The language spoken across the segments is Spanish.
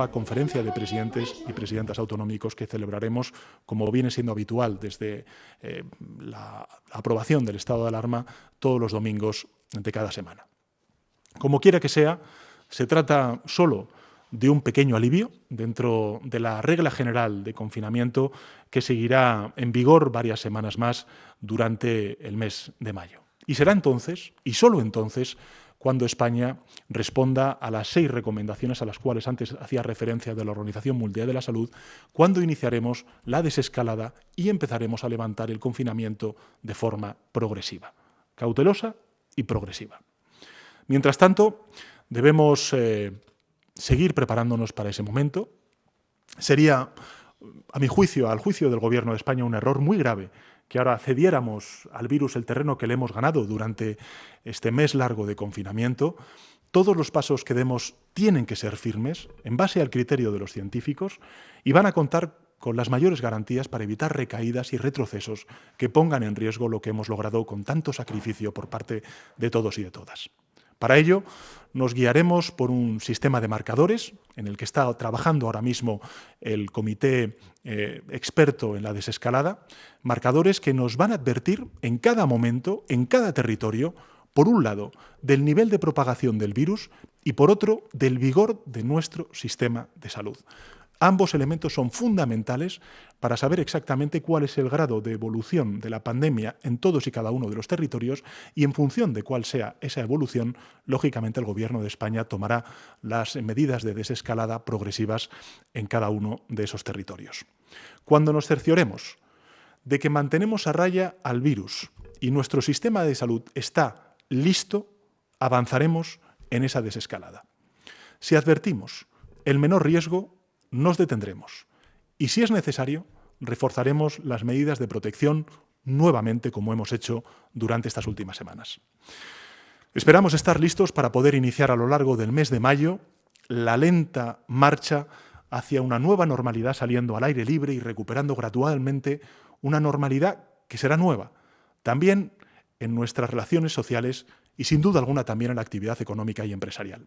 nueva conferencia de presidentes y presidentas autonómicos que celebraremos, como viene siendo habitual desde la aprobación del estado de alarma, todos los domingos de cada semana. Como quiera que sea, se trata solo de un pequeño alivio dentro de la regla general de confinamiento que seguirá en vigor varias semanas más durante el mes de mayo. Y será entonces, y solo entonces, cuando España responda a las 6 recomendaciones a las cuales antes hacía referencia de la Organización Mundial de la Salud, cuando iniciaremos la desescalada y empezaremos a levantar el confinamiento de forma progresiva, cautelosa y progresiva. Mientras tanto, debemos seguir preparándonos para ese momento. Sería, a mi juicio, al juicio del Gobierno de España, un error muy grave que ahora cediéramos al virus el terreno que le hemos ganado durante este mes largo de confinamiento. Todos los pasos que demos tienen que ser firmes, en base al criterio de los científicos, y van a contar con las mayores garantías para evitar recaídas y retrocesos que pongan en riesgo lo que hemos logrado con tanto sacrificio por parte de todos y de todas. Para ello, nos guiaremos por un sistema de marcadores en el que está trabajando ahora mismo el comité experto en la desescalada, marcadores que nos van a advertir en cada momento, en cada territorio, por un lado, del nivel de propagación del virus y por otro, del vigor de nuestro sistema de salud. Ambos elementos son fundamentales para saber exactamente cuál es el grado de evolución de la pandemia en todos y cada uno de los territorios y en función de cuál sea esa evolución, lógicamente el Gobierno de España tomará las medidas de desescalada progresivas en cada uno de esos territorios. Cuando nos cercioremos de que mantenemos a raya al virus y nuestro sistema de salud está listo, avanzaremos en esa desescalada. Si advertimos el menor riesgo, nos detendremos y, si es necesario, reforzaremos las medidas de protección nuevamente, como hemos hecho durante estas últimas semanas. Esperamos estar listos para poder iniciar a lo largo del mes de mayo la lenta marcha hacia una nueva normalidad, saliendo al aire libre y recuperando gradualmente una normalidad que será nueva, también en nuestras relaciones sociales y, sin duda alguna, también en la actividad económica y empresarial.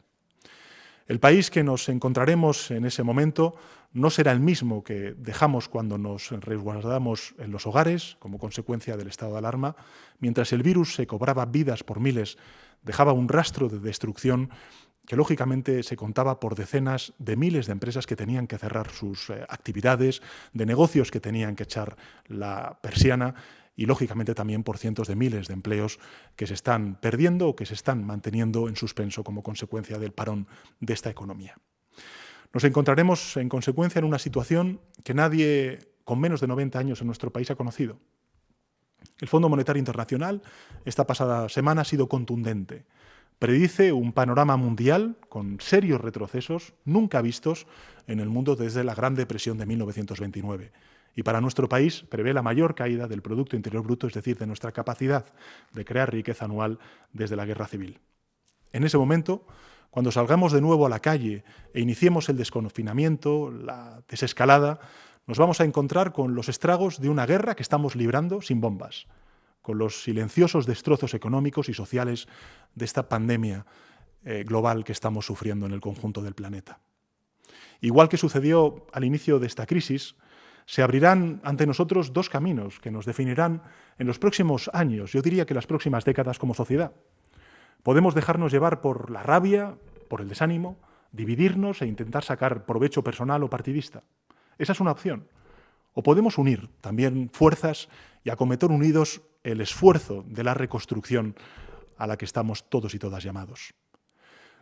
El país que nos encontraremos en ese momento no será el mismo que dejamos cuando nos resguardamos en los hogares como consecuencia del estado de alarma. Mientras el virus se cobraba vidas por miles, dejaba un rastro de destrucción que lógicamente se contaba por decenas de miles de empresas que tenían que cerrar sus actividades, de negocios que tenían que echar la persiana y, lógicamente, también por cientos de miles de empleos que se están perdiendo o que se están manteniendo en suspenso como consecuencia del parón de esta economía. Nos encontraremos, en consecuencia, en una situación que nadie con menos de 90 años en nuestro país ha conocido. El Fondo Monetario Internacional esta pasada semana ha sido contundente. Predice un panorama mundial con serios retrocesos nunca vistos en el mundo desde la Gran Depresión de 1929. Y para nuestro país prevé la mayor caída del Producto Interior Bruto, es decir, de nuestra capacidad de crear riqueza anual desde la Guerra Civil. En ese momento, cuando salgamos de nuevo a la calle e iniciemos el desconfinamiento, la desescalada, nos vamos a encontrar con los estragos de una guerra que estamos librando sin bombas, con los silenciosos destrozos económicos y sociales de esta pandemia global que estamos sufriendo en el conjunto del planeta. Igual que sucedió al inicio de esta crisis, se abrirán ante nosotros 2 caminos que nos definirán en los próximos años, yo diría que las próximas décadas como sociedad. Podemos dejarnos llevar por la rabia, por el desánimo, dividirnos e intentar sacar provecho personal o partidista. Esa es una opción. O podemos unir también fuerzas y acometer unidos el esfuerzo de la reconstrucción a la que estamos todos y todas llamados.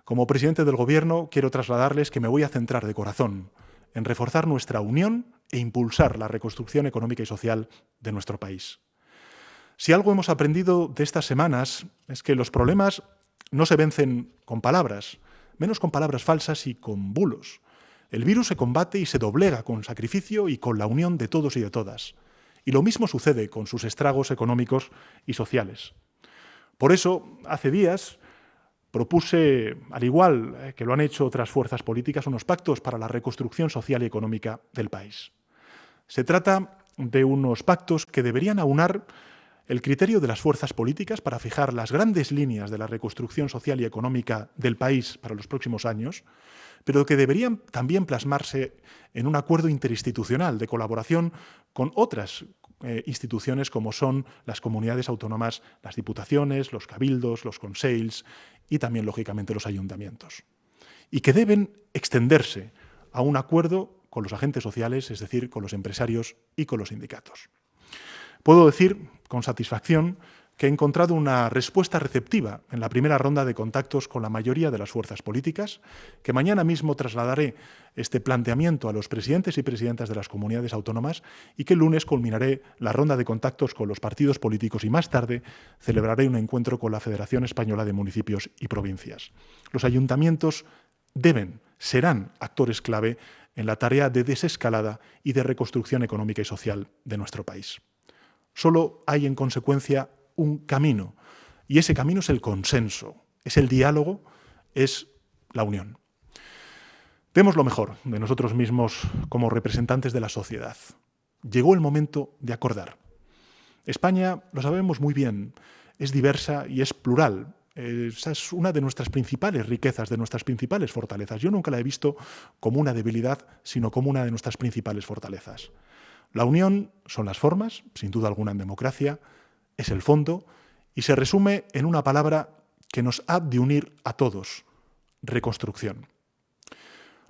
Como presidente del Gobierno, quiero trasladarles que me voy a centrar de corazón en reforzar nuestra unión e impulsar la reconstrucción económica y social de nuestro país. Si algo hemos aprendido de estas semanas es que los problemas no se vencen con palabras, menos con palabras falsas y con bulos. El virus se combate y se doblega con sacrificio y con la unión de todos y de todas. Y lo mismo sucede con sus estragos económicos y sociales. Por eso, hace días, propuse, al igual que lo han hecho otras fuerzas políticas, unos pactos para la reconstrucción social y económica del país. Se trata de unos pactos que deberían aunar el criterio de las fuerzas políticas para fijar las grandes líneas de la reconstrucción social y económica del país para los próximos años, pero que deberían también plasmarse en un acuerdo interinstitucional de colaboración con otras instituciones como son las comunidades autónomas, las diputaciones, los cabildos, los consells y también, lógicamente, los ayuntamientos. Y que deben extenderse a un acuerdo con los agentes sociales, es decir, con los empresarios y con los sindicatos. Puedo decir con satisfacción que he encontrado una respuesta receptiva en la primera ronda de contactos con la mayoría de las fuerzas políticas, que mañana mismo trasladaré este planteamiento a los presidentes y presidentas de las comunidades autónomas y que el lunes culminaré la ronda de contactos con los partidos políticos y más tarde celebraré un encuentro con la Federación Española de Municipios y Provincias. Los ayuntamientos serán actores clave en la tarea de desescalada y de reconstrucción económica y social de nuestro país. Solo hay, en consecuencia, un camino, y ese camino es el consenso, es el diálogo, es la unión. Demos lo mejor de nosotros mismos como representantes de la sociedad. Llegó el momento de acordar. España, lo sabemos muy bien, es diversa y es plural. Esa es una de nuestras principales riquezas, de nuestras principales fortalezas. Yo nunca la he visto como una debilidad, sino como una de nuestras principales fortalezas. La unión son las formas, sin duda alguna en democracia, es el fondo y se resume en una palabra que nos ha de unir a todos: reconstrucción.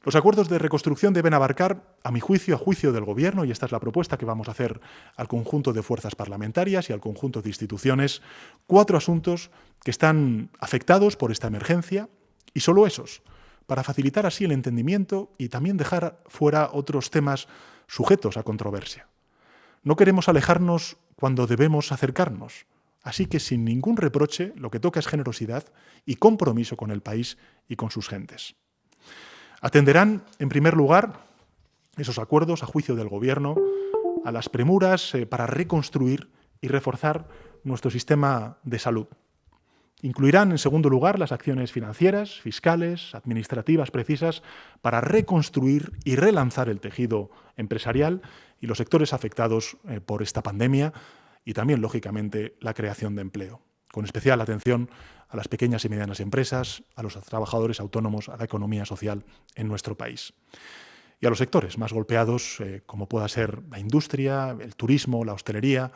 Los acuerdos de reconstrucción deben abarcar, a mi juicio, a juicio del Gobierno, y esta es la propuesta que vamos a hacer al conjunto de fuerzas parlamentarias y al conjunto de instituciones, 4 asuntos que están afectados por esta emergencia y solo esos, para facilitar así el entendimiento y también dejar fuera otros temas sujetos a controversia. No queremos alejarnos cuando debemos acercarnos, así que sin ningún reproche lo que toca es generosidad y compromiso con el país y con sus gentes. Atenderán, en primer lugar, esos acuerdos, a juicio del Gobierno, a las premuras para reconstruir y reforzar nuestro sistema de salud. Incluirán, en segundo lugar, las acciones financieras, fiscales, administrativas precisas para reconstruir y relanzar el tejido empresarial y los sectores afectados por esta pandemia y también, lógicamente, la creación de empleo, con especial atención a las pequeñas y medianas empresas, a los trabajadores autónomos, a la economía social en nuestro país. Y a los sectores más golpeados, como pueda ser la industria, el turismo, la hostelería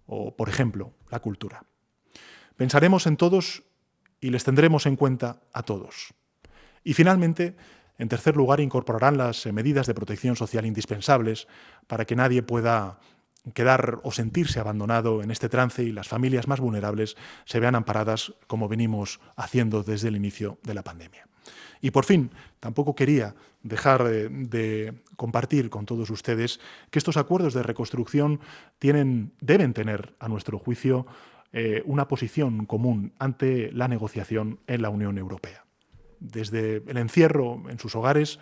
o, por ejemplo, la cultura. Pensaremos en todos y les tendremos en cuenta a todos. Y finalmente, en tercer lugar, incorporarán las medidas de protección social indispensables para que nadie pueda quedar o sentirse abandonado en este trance y las familias más vulnerables se vean amparadas como venimos haciendo desde el inicio de la pandemia. Y por fin, tampoco quería dejar de compartir con todos ustedes que estos acuerdos de reconstrucción deben tener, a nuestro juicio, una posición común ante la negociación en la Unión Europea. Desde el encierro en sus hogares,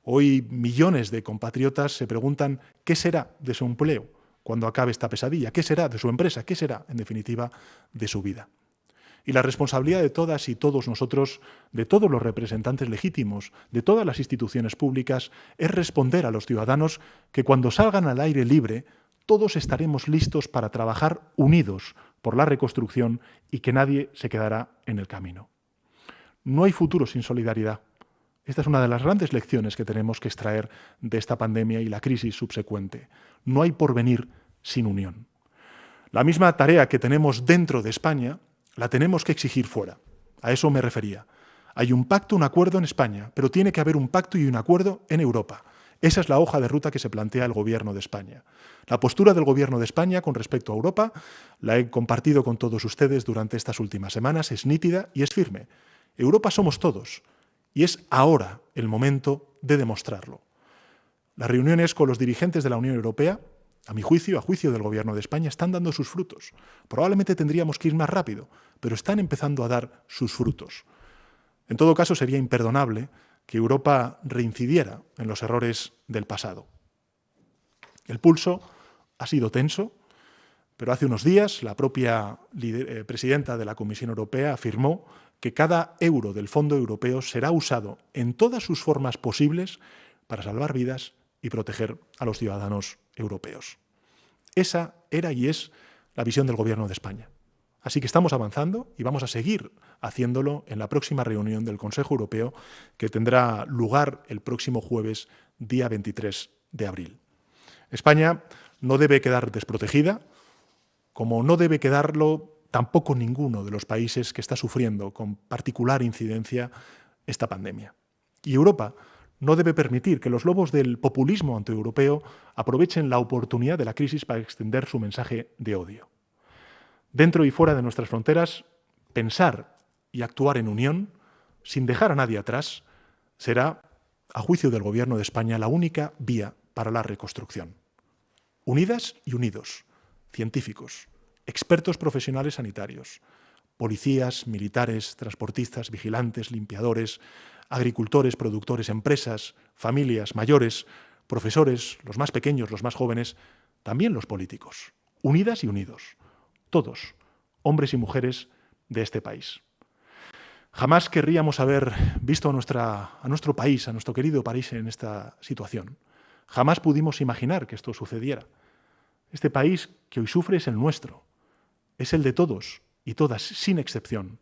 hoy millones de compatriotas se preguntan qué será de su empleo cuando acabe esta pesadilla, qué será de su empresa, qué será, en definitiva, de su vida. Y la responsabilidad de todas y todos nosotros, de todos los representantes legítimos, de todas las instituciones públicas, es responder a los ciudadanos que cuando salgan al aire libre, todos estaremos listos para trabajar unidos por la reconstrucción y que nadie se quedará en el camino. No hay futuro sin solidaridad. Esta es una de las grandes lecciones que tenemos que extraer de esta pandemia y la crisis subsecuente. No hay porvenir sin unión. La misma tarea que tenemos dentro de España la tenemos que exigir fuera. A eso me refería. Hay un pacto, un acuerdo en España, pero tiene que haber un pacto y un acuerdo en Europa. Esa es la hoja de ruta que se plantea el Gobierno de España. La postura del Gobierno de España con respecto a Europa la he compartido con todos ustedes durante estas últimas semanas, es nítida y es firme. Europa somos todos y es ahora el momento de demostrarlo. Las reuniones con los dirigentes de la Unión Europea, a mi juicio, a juicio del Gobierno de España, están dando sus frutos. Probablemente tendríamos que ir más rápido, pero están empezando a dar sus frutos. En todo caso, sería imperdonable que Europa reincidiera en los errores del pasado. El pulso ha sido tenso, pero hace unos días la propia presidenta de la Comisión Europea afirmó que cada euro del Fondo Europeo será usado en todas sus formas posibles para salvar vidas y proteger a los ciudadanos europeos. Esa era y es la visión del Gobierno de España. Así que estamos avanzando y vamos a seguir haciéndolo en la próxima reunión del Consejo Europeo que tendrá lugar el próximo jueves, día 23 de abril. España no debe quedar desprotegida, como no debe quedarlo tampoco ninguno de los países que está sufriendo con particular incidencia esta pandemia. Y Europa no debe permitir que los lobos del populismo antieuropeo aprovechen la oportunidad de la crisis para extender su mensaje de odio. Dentro y fuera de nuestras fronteras, pensar y actuar en unión, sin dejar a nadie atrás, será, a juicio del Gobierno de España, la única vía para la reconstrucción. Unidas y unidos, científicos, expertos profesionales sanitarios, policías, militares, transportistas, vigilantes, limpiadores, agricultores, productores, empresas, familias, mayores, profesores, los más pequeños, los más jóvenes, también los políticos, unidas y unidos, todos, hombres y mujeres de este país. Jamás querríamos haber visto a nuestro país, a nuestro querido país en esta situación. Jamás pudimos imaginar que esto sucediera. Este país que hoy sufre es el nuestro, es el de todos y todas, sin excepción.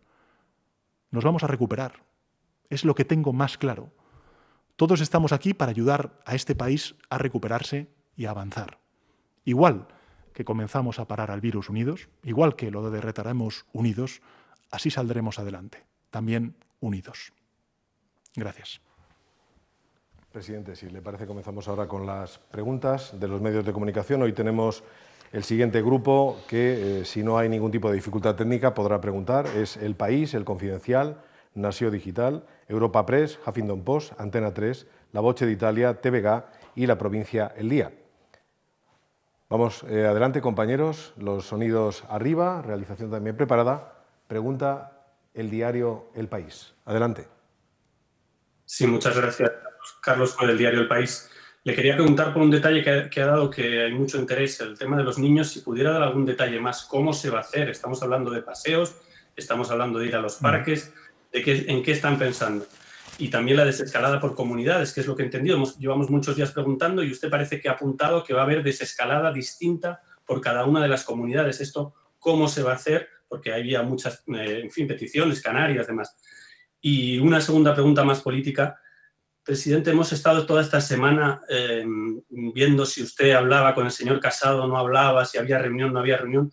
Nos vamos a recuperar, es lo que tengo más claro. Todos estamos aquí para ayudar a este país a recuperarse y a avanzar. Igual que comenzamos a parar al virus unidos, igual que lo derrotaremos unidos, así saldremos adelante, también unidos. Gracias. Presidente, si le parece, comenzamos ahora con las preguntas de los medios de comunicación. Hoy tenemos el siguiente grupo que, si no hay ningún tipo de dificultad técnica, podrá preguntar. Es El País, El Confidencial, Nació Digital, Europa Press, Huffington Post, Antena 3, La Voce d'Italia, TVG y La Provincia El Día. Vamos adelante, compañeros. Los sonidos arriba, realización también preparada. Pregunta el diario El País. Adelante. Sí, muchas gracias, Carlos, por el diario El País. Le quería preguntar por un detalle que ha dado que hay mucho interés, el tema de los niños, si pudiera dar algún detalle más, ¿cómo se va a hacer? Estamos hablando de paseos, estamos hablando de ir a los parques, ¿en qué están pensando? Y también la desescalada por comunidades, que es lo que he entendido. Llevamos muchos días preguntando y usted parece que ha apuntado que va a haber desescalada distinta por cada una de las comunidades. ¿Esto cómo se va a hacer? Porque había muchas, peticiones, Canarias, demás. Y una segunda pregunta más política. Presidente, hemos estado toda esta semana viendo si usted hablaba con el señor Casado, no hablaba, si había reunión, no había reunión.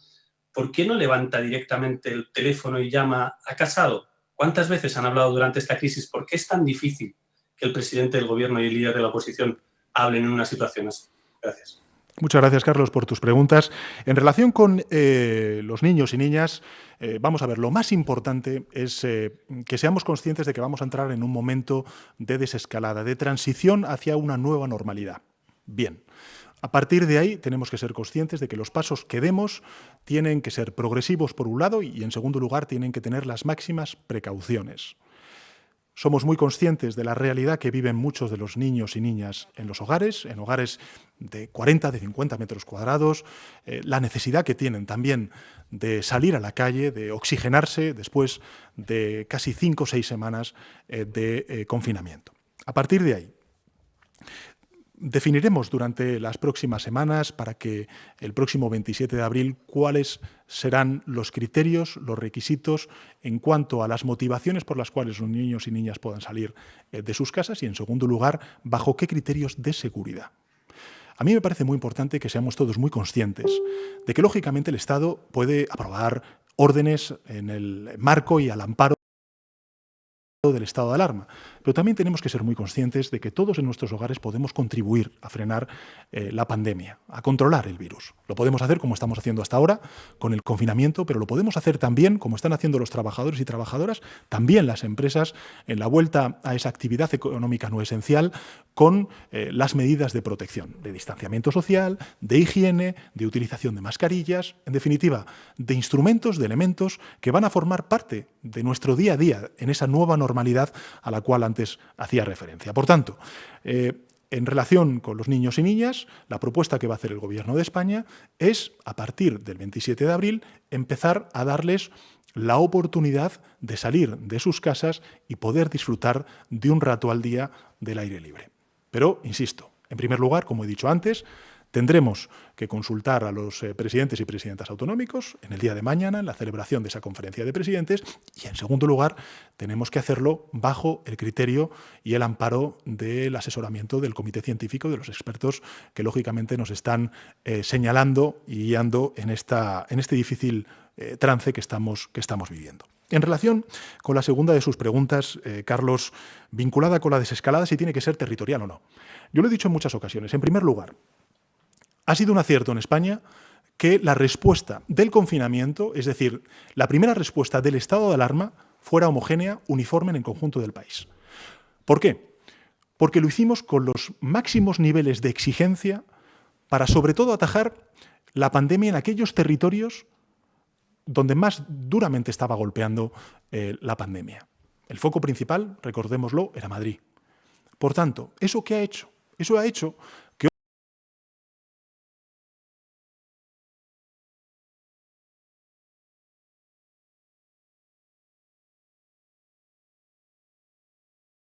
¿Por qué no levanta directamente el teléfono y llama a Casado? ¿Cuántas veces han hablado durante esta crisis? ¿Por qué es tan difícil que el presidente del Gobierno y el líder de la oposición hablen en una situación así? Gracias. Muchas gracias, Carlos, por tus preguntas. En relación con los niños y niñas, vamos a ver, lo más importante es que seamos conscientes de que vamos a entrar en un momento de desescalada, de transición hacia una nueva normalidad. Bien. A partir de ahí tenemos que ser conscientes de que los pasos que demos tienen que ser progresivos por un lado y en segundo lugar tienen que tener las máximas precauciones. Somos muy conscientes de la realidad que viven muchos de los niños y niñas en los hogares, en hogares de 40, de 50 metros cuadrados, la necesidad que tienen también de salir a la calle, de oxigenarse después de casi 5 o 6 semanas de confinamiento. A partir de ahí, definiremos durante las próximas semanas, para que el próximo 27 de abril, cuáles serán los criterios, los requisitos en cuanto a las motivaciones por las cuales los niños y niñas puedan salir de sus casas y, en segundo lugar, bajo qué criterios de seguridad. A mí me parece muy importante que seamos todos muy conscientes de que, lógicamente, el Estado puede aprobar órdenes en el marco y al amparo del estado de alarma, pero también tenemos que ser muy conscientes de que todos en nuestros hogares podemos contribuir a frenar la pandemia, a controlar el virus. Lo podemos hacer como estamos haciendo hasta ahora, con el confinamiento, pero lo podemos hacer también, como están haciendo los trabajadores y trabajadoras, también las empresas, en la vuelta a esa actividad económica no esencial, con las medidas de protección, de distanciamiento social, de higiene, de utilización de mascarillas, en definitiva, de instrumentos, de elementos que van a formar parte de nuestro día a día en esa nueva normalidad a la cual antes hacía referencia. Por tanto, en relación con los niños y niñas, la propuesta que va a hacer el Gobierno de España es, a partir del 27 de abril, empezar a darles la oportunidad de salir de sus casas y poder disfrutar de un rato al día del aire libre. Pero, insisto, en primer lugar, como he dicho antes, Tendremos que consultar a los presidentes y presidentas autonómicos en el día de mañana, en la celebración de esa conferencia de presidentes, y en segundo lugar, tenemos que hacerlo bajo el criterio y el amparo del asesoramiento del comité científico, de los expertos que lógicamente nos están señalando y guiando en este difícil trance que estamos viviendo. En relación con la segunda de sus preguntas, Carlos, vinculada con la desescalada, si tiene que ser territorial o no. Yo lo he dicho en muchas ocasiones. En primer lugar, ha sido un acierto en España que la respuesta del confinamiento, es decir, la primera respuesta del estado de alarma, fuera homogénea, uniforme en el conjunto del país. ¿Por qué? Porque lo hicimos con los máximos niveles de exigencia para, sobre todo, atajar la pandemia en aquellos territorios donde más duramente estaba golpeando la pandemia. El foco principal, recordémoslo, era Madrid. Por tanto, ¿eso qué ha hecho? Eso ha hecho que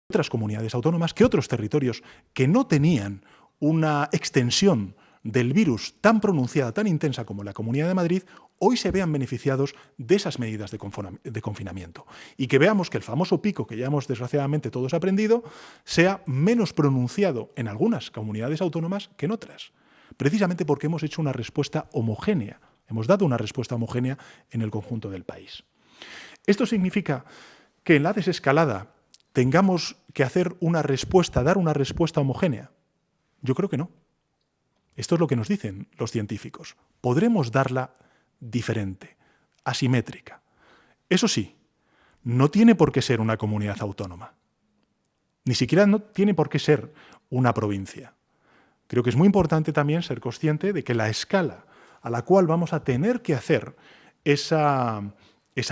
otras comunidades autónomas, que otros territorios que no tenían una extensión del virus tan pronunciada, tan intensa como la Comunidad de Madrid, hoy se vean beneficiados de esas medidas de confinamiento. Y que veamos que el famoso pico que ya hemos desgraciadamente todos aprendido sea menos pronunciado en algunas comunidades autónomas que en otras. Precisamente porque hemos hecho una respuesta homogénea, hemos dado una respuesta homogénea en el conjunto del país. Esto significa que en la desescalada tengamos que hacer una respuesta, dar una respuesta homogénea. Yo creo que no. Esto es lo que nos dicen los científicos. Podremos darla diferente, asimétrica. Eso sí, no tiene por qué ser una comunidad autónoma. Ni siquiera no tiene por qué ser una provincia. Creo que es muy importante también ser consciente de que la escala a la cual vamos a tener que hacer esa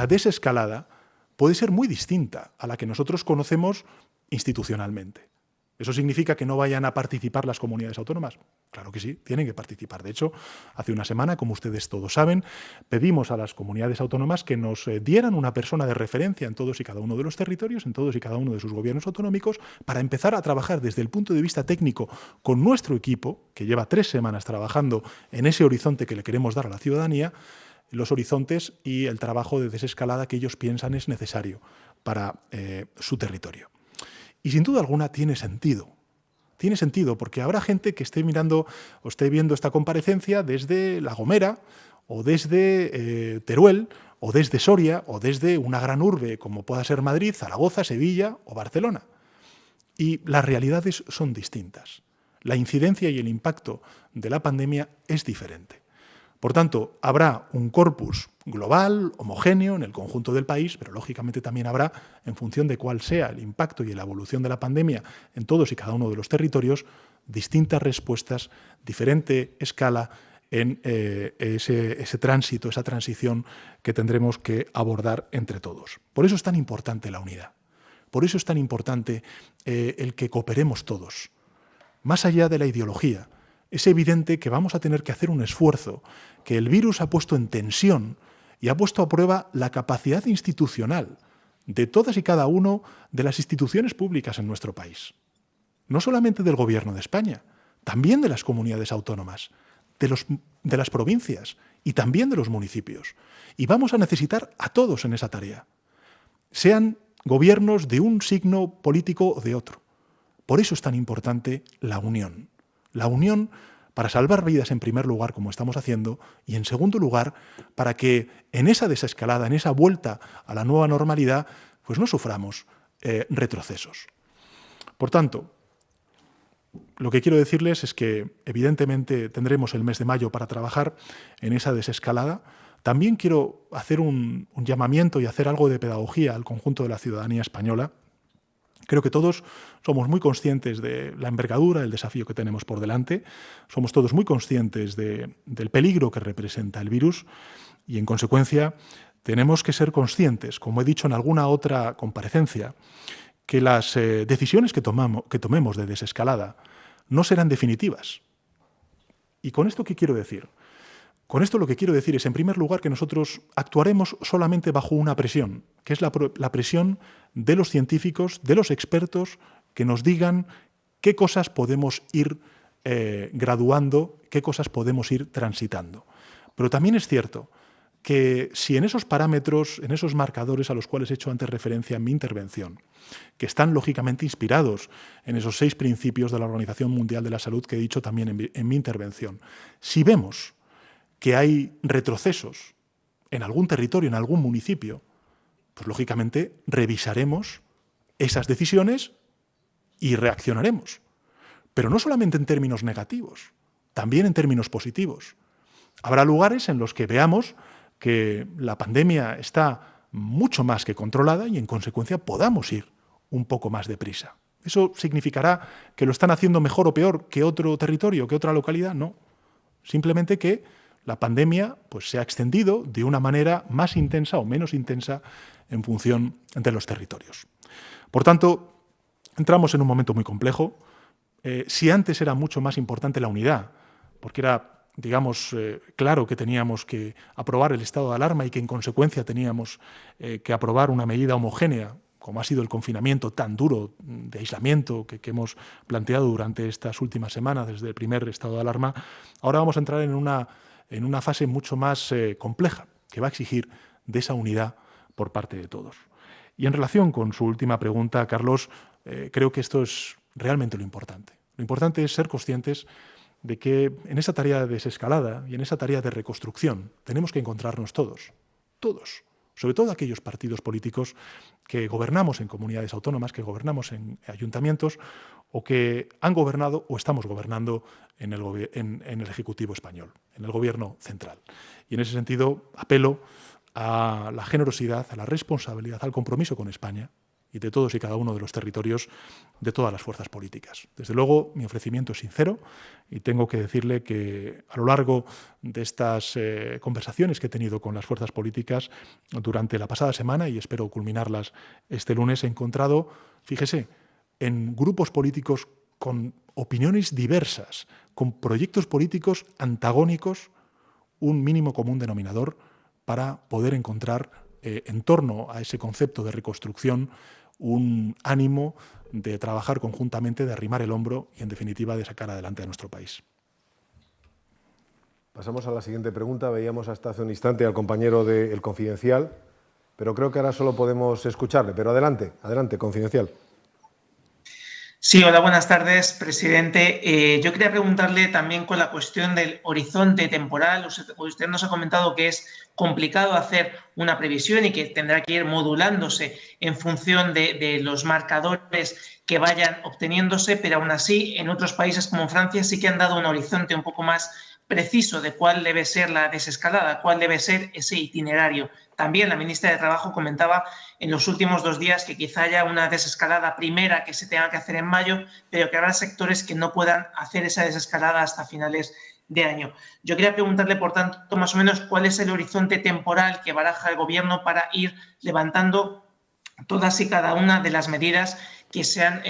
desescalada puede ser muy distinta a la que nosotros conocemos institucionalmente. ¿Eso significa que no vayan a participar las comunidades autónomas? Claro que sí, tienen que participar. De hecho, hace una semana, como ustedes todos saben, pedimos a las comunidades autónomas que nos dieran una persona de referencia en todos y cada uno de los territorios, en todos y cada uno de sus gobiernos autonómicos, para empezar a trabajar desde el punto de vista técnico con nuestro equipo, que lleva 3 semanas trabajando en ese horizonte que le queremos dar a la ciudadanía, los horizontes y el trabajo de desescalada que ellos piensan es necesario para su territorio. Y sin duda alguna tiene sentido. Tiene sentido porque habrá gente que esté mirando o esté viendo esta comparecencia desde La Gomera o desde Teruel o desde Soria o desde una gran urbe como pueda ser Madrid, Zaragoza, Sevilla o Barcelona. Y las realidades son distintas. La incidencia y el impacto de la pandemia es diferente. Por tanto, habrá un corpus global, homogéneo en el conjunto del país, pero lógicamente también habrá, en función de cuál sea el impacto y la evolución de la pandemia en todos y cada uno de los territorios, distintas respuestas, diferente escala en ese tránsito, esa transición que tendremos que abordar entre todos. Por eso es tan importante la unidad. Por eso es tan importante el que cooperemos todos. Más allá de la ideología, es evidente que vamos a tener que hacer un esfuerzo, que el virus ha puesto en tensión y ha puesto a prueba la capacidad institucional de todas y cada una de las instituciones públicas en nuestro país. No solamente del Gobierno de España, también de las comunidades autónomas, de las provincias y también de los municipios. Y vamos a necesitar a todos en esa tarea, sean gobiernos de un signo político o de otro. Por eso es tan importante la unión. La unión para salvar vidas en primer lugar, como estamos haciendo, y en segundo lugar, para que en esa desescalada, en esa vuelta a la nueva normalidad, pues no suframos retrocesos. Por tanto, lo que quiero decirles es que evidentemente tendremos el mes de mayo para trabajar en esa desescalada. También quiero hacer un llamamiento y hacer algo de pedagogía al conjunto de la ciudadanía española. Creo que todos somos muy conscientes de la envergadura, del desafío que tenemos por delante. Somos todos muy conscientes del peligro que representa el virus y, en consecuencia, tenemos que ser conscientes, como he dicho en alguna otra comparecencia, que las decisiones que tomemos de desescalada no serán definitivas. ¿Y con esto qué quiero decir? Con esto lo que quiero decir es, en primer lugar, que nosotros actuaremos solamente bajo una presión, que es la presión de los científicos, de los expertos, que nos digan qué cosas podemos ir graduando qué cosas podemos ir transitando. Pero también es cierto que si en esos parámetros, en esos marcadores a los cuales he hecho antes referencia en mi intervención, que están lógicamente inspirados en esos 6 principios de la Organización Mundial de la Salud que he dicho también en mi intervención, si vemos que hay retrocesos en algún territorio, en algún municipio, pues lógicamente revisaremos esas decisiones y reaccionaremos. Pero no solamente en términos negativos, también en términos positivos. Habrá lugares en los que veamos que la pandemia está mucho más que controlada y, en consecuencia, podamos ir un poco más deprisa. ¿Eso significará que lo están haciendo mejor o peor que otro territorio, que otra localidad? No. Simplemente que la pandemia pues, se ha extendido de una manera más intensa o menos intensa en función de los territorios. Por tanto, entramos en un momento muy complejo. Si antes era mucho más importante la unidad, porque era, digamos, claro que teníamos que aprobar el estado de alarma y que en consecuencia teníamos que aprobar una medida homogénea, como ha sido el confinamiento tan duro de aislamiento que hemos planteado durante estas últimas semanas desde el primer estado de alarma, ahora vamos a entrar en una fase mucho más compleja, que va a exigir de esa unidad por parte de todos. Y en relación con su última pregunta, Carlos, creo que esto es realmente lo importante. Lo importante es ser conscientes de que en esa tarea de desescalada y en esa tarea de reconstrucción tenemos que encontrarnos todos, sobre todo aquellos partidos políticos que gobernamos en comunidades autónomas, que gobernamos en ayuntamientos o que han gobernado o estamos gobernando en el Ejecutivo español, en el Gobierno central. Y en ese sentido apelo a la generosidad, a la responsabilidad, al compromiso con España y de todos y cada uno de los territorios de todas las fuerzas políticas. Desde luego, mi ofrecimiento es sincero y tengo que decirle que a lo largo de estas conversaciones que he tenido con las fuerzas políticas durante la pasada semana, y espero culminarlas este lunes, he encontrado, fíjese, en grupos políticos con opiniones diversas, con proyectos políticos antagónicos, un mínimo común denominador para poder encontrar en torno a ese concepto de reconstrucción un ánimo de trabajar conjuntamente, de arrimar el hombro y, en definitiva, de sacar adelante a nuestro país. Pasamos a la siguiente pregunta. Veíamos hasta hace un instante al compañero de El Confidencial, pero creo que ahora solo podemos escucharle. Pero adelante, Confidencial. Sí, hola, buenas tardes, presidente. Yo quería preguntarle también con la cuestión del horizonte temporal. Usted nos ha comentado que es complicado hacer una previsión y que tendrá que ir modulándose en función de los marcadores que vayan obteniéndose, pero aún así en otros países como Francia sí que han dado un horizonte un poco más preciso de cuál debe ser la desescalada, cuál debe ser ese itinerario. También la ministra de Trabajo comentaba en los últimos 2 días que quizá haya una desescalada primera que se tenga que hacer en mayo, pero que habrá sectores que no puedan hacer esa desescalada hasta finales de año. Yo quería preguntarle, por tanto, más o menos cuál es el horizonte temporal que baraja el Gobierno para ir levantando todas y cada una de las medidas que se han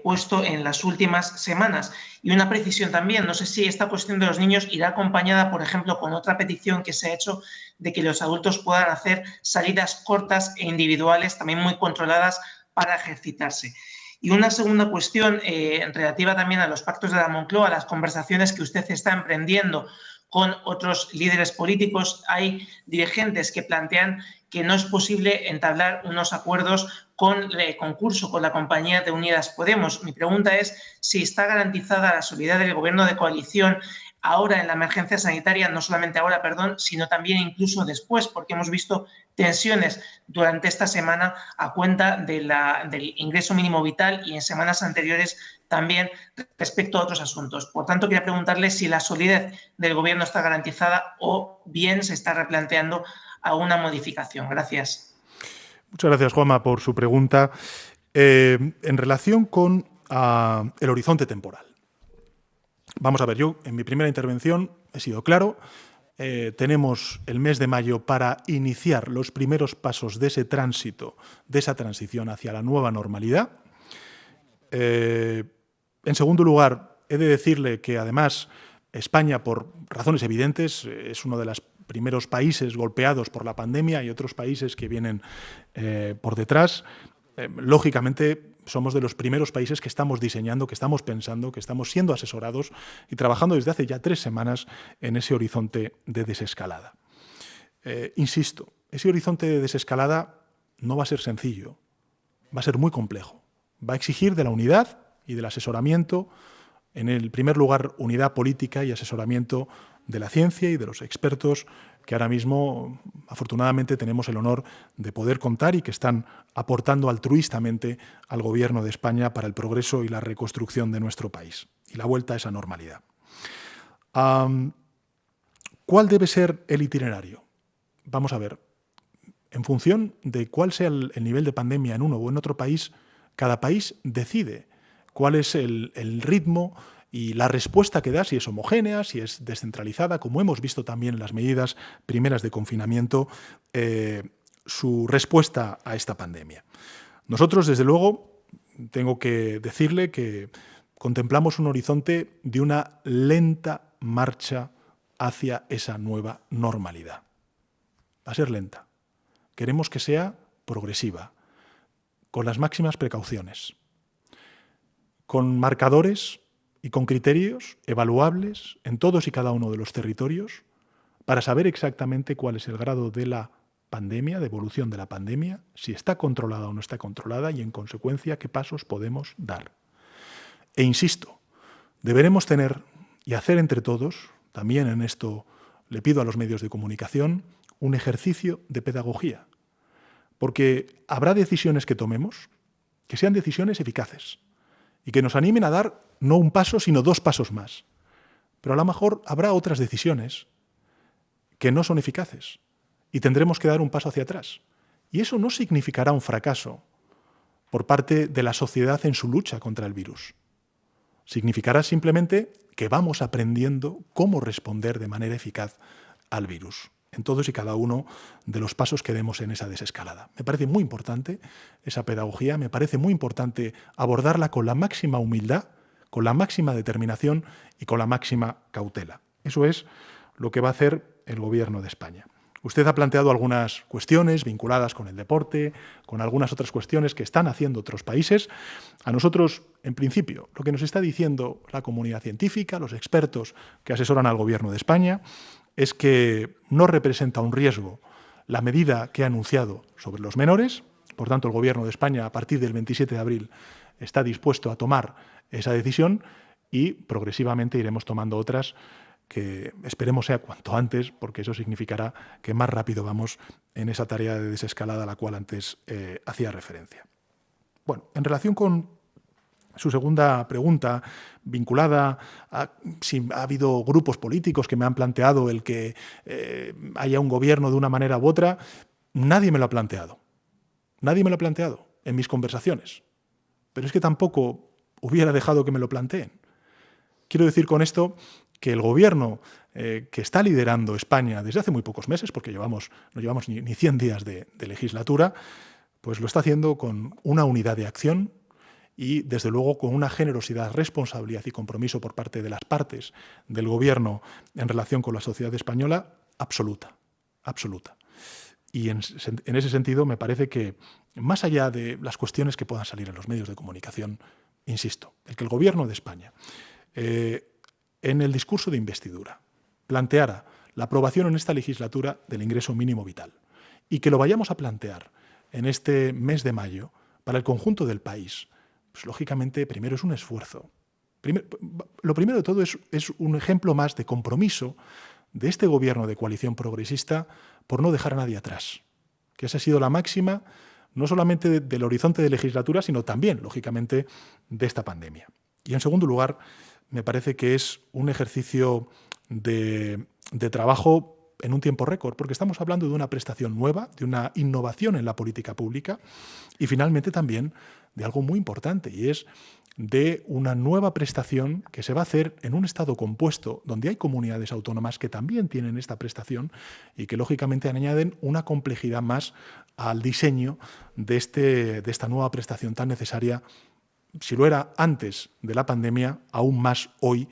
puesto en las últimas semanas. Y una precisión también, no sé si esta cuestión de los niños irá acompañada, por ejemplo, con otra petición que se ha hecho de que los adultos puedan hacer salidas cortas e individuales, también muy controladas, para ejercitarse. Y una segunda cuestión relativa también a los pactos de la Moncloa, a las conversaciones que usted está emprendiendo con otros líderes políticos. Hay dirigentes que plantean que no es posible entablar unos acuerdos con el concurso, con la compañía de Unidas Podemos. Mi pregunta es si está garantizada la solidaridad del Gobierno de coalición ahora en la emergencia sanitaria, no solamente ahora, sino también incluso después, porque hemos visto tensiones durante esta semana a cuenta del ingreso mínimo vital y en semanas anteriores también respecto a otros asuntos. Por tanto, quería preguntarle si la solidez del Gobierno está garantizada o bien se está replanteando alguna modificación. Gracias. Muchas gracias, Juanma, por su pregunta. En relación con el horizonte temporal. Vamos a ver, yo en mi primera intervención he sido claro. Tenemos el mes de mayo para iniciar los primeros pasos de ese tránsito, de esa transición hacia la nueva normalidad. En segundo lugar, he de decirle que además España, por razones evidentes, es uno de los primeros países golpeados por la pandemia y otros países que vienen por detrás. Lógicamente, somos de los primeros países que estamos diseñando, que estamos pensando, que estamos siendo asesorados y trabajando desde hace ya 3 semanas en ese horizonte de desescalada. Insisto, ese horizonte de desescalada no va a ser sencillo, va a ser muy complejo. Va a exigir de la unidad y del asesoramiento, en el primer lugar, unidad política y asesoramiento de la ciencia y de los expertos que ahora mismo, afortunadamente, tenemos el honor de poder contar y que están aportando altruistamente al Gobierno de España para el progreso y la reconstrucción de nuestro país y la vuelta a esa normalidad. ¿Cuál debe ser el itinerario? Vamos a ver, en función de cuál sea el nivel de pandemia en uno o en otro país, cada país decide cuál es el ritmo y la respuesta que da, si es homogénea, si es descentralizada, como hemos visto también en las medidas primeras de confinamiento, su respuesta a esta pandemia. Nosotros, desde luego, tengo que decirle que contemplamos un horizonte de una lenta marcha hacia esa nueva normalidad. Va a ser lenta. Queremos que sea progresiva, con las máximas precauciones, con marcadores y con criterios evaluables en todos y cada uno de los territorios para saber exactamente cuál es el grado de la pandemia, de evolución de la pandemia, si está controlada o no está controlada y, en consecuencia, qué pasos podemos dar. E insisto, deberemos tener y hacer entre todos, también en esto le pido a los medios de comunicación, un ejercicio de pedagogía, porque habrá decisiones que tomemos que sean decisiones eficaces y que nos animen a dar no un paso, sino 2 pasos más. Pero a lo mejor habrá otras decisiones que no son eficaces y tendremos que dar un paso hacia atrás. Y eso no significará un fracaso por parte de la sociedad en su lucha contra el virus. Significará simplemente que vamos aprendiendo cómo responder de manera eficaz al virus en todos y cada uno de los pasos que demos en esa desescalada. Me parece muy importante esa pedagogía, me parece muy importante abordarla con la máxima humildad, con la máxima determinación y con la máxima cautela. Eso es lo que va a hacer el Gobierno de España. Usted ha planteado algunas cuestiones vinculadas con el deporte, con algunas otras cuestiones que están haciendo otros países. A nosotros, en principio, lo que nos está diciendo la comunidad científica, los expertos que asesoran al Gobierno de España, es que no representa un riesgo la medida que ha anunciado sobre los menores. Por tanto, el Gobierno de España, a partir del 27 de abril, está dispuesto a tomar esa decisión y progresivamente iremos tomando otras que esperemos sea cuanto antes, porque eso significará que más rápido vamos en esa tarea de desescalada a la cual antes hacía referencia. Bueno, en relación con su segunda pregunta, vinculada a si ha habido grupos políticos que me han planteado el que haya un gobierno de una manera u otra, nadie me lo ha planteado. Nadie me lo ha planteado en mis conversaciones. Pero es que tampoco hubiera dejado que me lo planteen. Quiero decir con esto que el gobierno que está liderando España desde hace muy pocos meses, porque no llevamos ni 100 días de legislatura, pues lo está haciendo con una unidad de acción y, desde luego, con una generosidad, responsabilidad y compromiso por parte de las partes del Gobierno en relación con la sociedad española absoluta, absoluta. Y en ese sentido me parece que, más allá de las cuestiones que puedan salir en los medios de comunicación, insisto, el que el Gobierno de España, en el discurso de investidura, planteara la aprobación en esta legislatura del ingreso mínimo vital y que lo vayamos a plantear en este mes de mayo para el conjunto del país, pues lógicamente primero es un esfuerzo. Lo primero de todo es un ejemplo más de compromiso de este Gobierno de coalición progresista por no dejar a nadie atrás, que esa ha sido la máxima no solamente del horizonte de legislatura, sino también, lógicamente, de esta pandemia. Y en segundo lugar, me parece que es un ejercicio de trabajo en un tiempo récord, porque estamos hablando de una prestación nueva, de una innovación en la política pública y finalmente también de algo muy importante, y es de una nueva prestación que se va a hacer en un estado compuesto donde hay comunidades autónomas que también tienen esta prestación y que lógicamente añaden una complejidad más al diseño de esta nueva prestación tan necesaria, si lo era antes de la pandemia, aún más hoy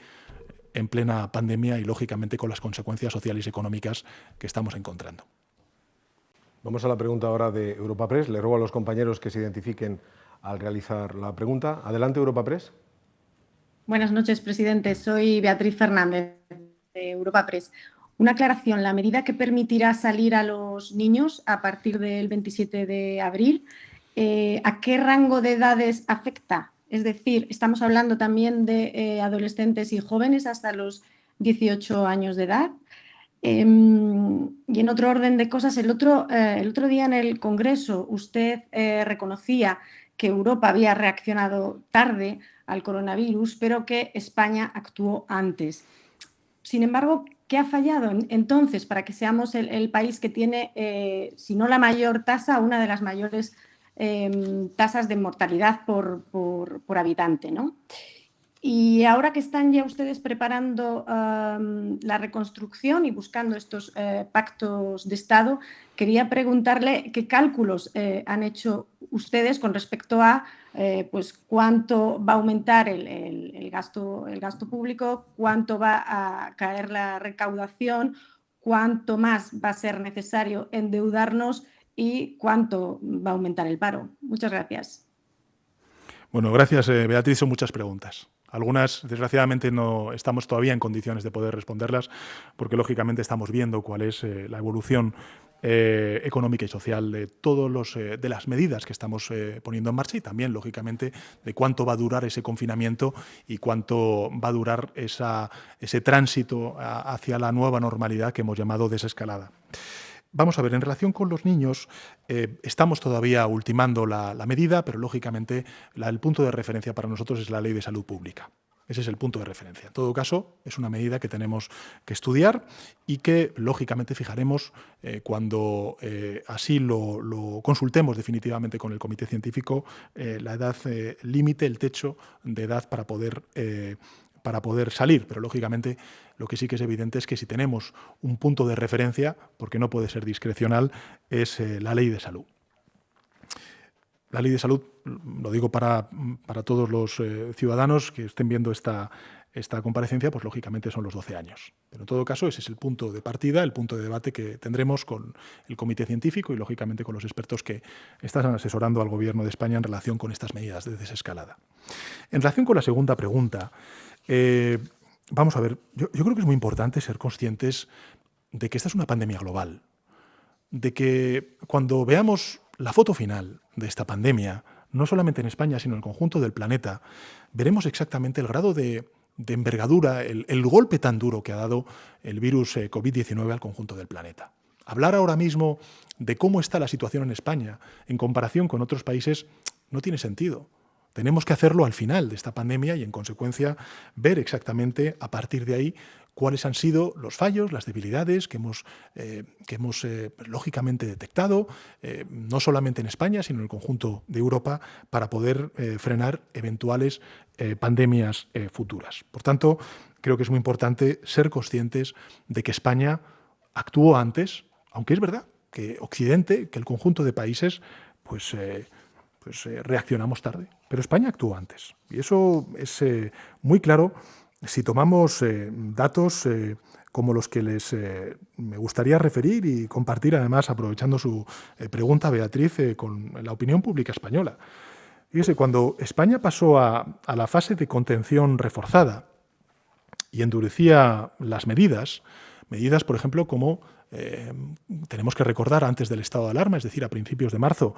en plena pandemia y lógicamente con las consecuencias sociales y económicas que estamos encontrando. Vamos a la pregunta ahora de Europa Press. Le ruego a los compañeros que se identifiquen al realizar la pregunta. Adelante, Europa Press. Buenas noches, presidente. Soy Beatriz Fernández, de Europa Press. Una aclaración. La medida que permitirá salir a los niños a partir del 27 de abril, ¿a qué rango de edades afecta? Es decir, estamos hablando también de adolescentes y jóvenes hasta los 18 años de edad. Y en otro orden de cosas, el otro día en el Congreso usted reconocía que Europa había reaccionado tarde al coronavirus, pero que España actuó antes. Sin embargo, ¿qué ha fallado entonces para que seamos el país que tiene, si no la mayor tasa, una de las mayores tasas de mortalidad por habitante, ¿no? Y ahora que están ya ustedes preparando la reconstrucción y buscando estos pactos de Estado, quería preguntarle qué cálculos han hecho ustedes con respecto a pues cuánto va a aumentar el gasto público, cuánto va a caer la recaudación, cuánto más va a ser necesario endeudarnos y cuánto va a aumentar el paro. Muchas gracias. Bueno, gracias, Beatriz. Son muchas preguntas. Algunas, desgraciadamente, no estamos todavía en condiciones de poder responderlas porque, lógicamente, estamos viendo cuál es la evolución económica y social de de las medidas que estamos poniendo en marcha y también, lógicamente, de cuánto va a durar ese confinamiento y cuánto va a durar ese tránsito hacia la nueva normalidad que hemos llamado desescalada. Vamos a ver, en relación con los niños, estamos todavía ultimando la medida, pero lógicamente el punto de referencia para nosotros es la Ley de Salud Pública. Ese es el punto de referencia. En todo caso, es una medida que tenemos que estudiar y que, lógicamente, fijaremos cuando así lo consultemos definitivamente con el Comité Científico, la edad límite, el techo de edad para poder salir, pero lógicamente lo que sí que es evidente es que si tenemos un punto de referencia, porque no puede ser discrecional, es la Ley de Salud. La Ley de Salud, lo digo para todos los ciudadanos que estén viendo esta comparecencia, pues lógicamente son los 12 años. Pero en todo caso ese es el punto de partida, el punto de debate que tendremos con el Comité Científico y lógicamente con los expertos que están asesorando al Gobierno de España en relación con estas medidas de desescalada. En relación con la segunda pregunta, vamos a ver, yo creo que es muy importante ser conscientes de que esta es una pandemia global, de que cuando veamos la foto final de esta pandemia, no solamente en España, sino en el conjunto del planeta, veremos exactamente el grado de envergadura, el golpe tan duro que ha dado el virus COVID-19 al conjunto del planeta. Hablar ahora mismo de cómo está la situación en España en comparación con otros países no tiene sentido. Tenemos que hacerlo al final de esta pandemia y, en consecuencia, ver exactamente a partir de ahí cuáles han sido los fallos, las debilidades que hemos lógicamente detectado, no solamente en España, sino en el conjunto de Europa, para poder frenar eventuales pandemias futuras. Por tanto, creo que es muy importante ser conscientes de que España actuó antes, aunque es verdad que Occidente, que el conjunto de países, reaccionamos tarde. Pero España actuó antes. Y eso es muy claro si tomamos datos como los que me gustaría referir y compartir, además, aprovechando su pregunta, Beatriz, con la opinión pública española. Fíjese, cuando España pasó a la fase de contención reforzada y endurecía las medidas, por ejemplo, como tenemos que recordar antes del estado de alarma, es decir, a principios de marzo,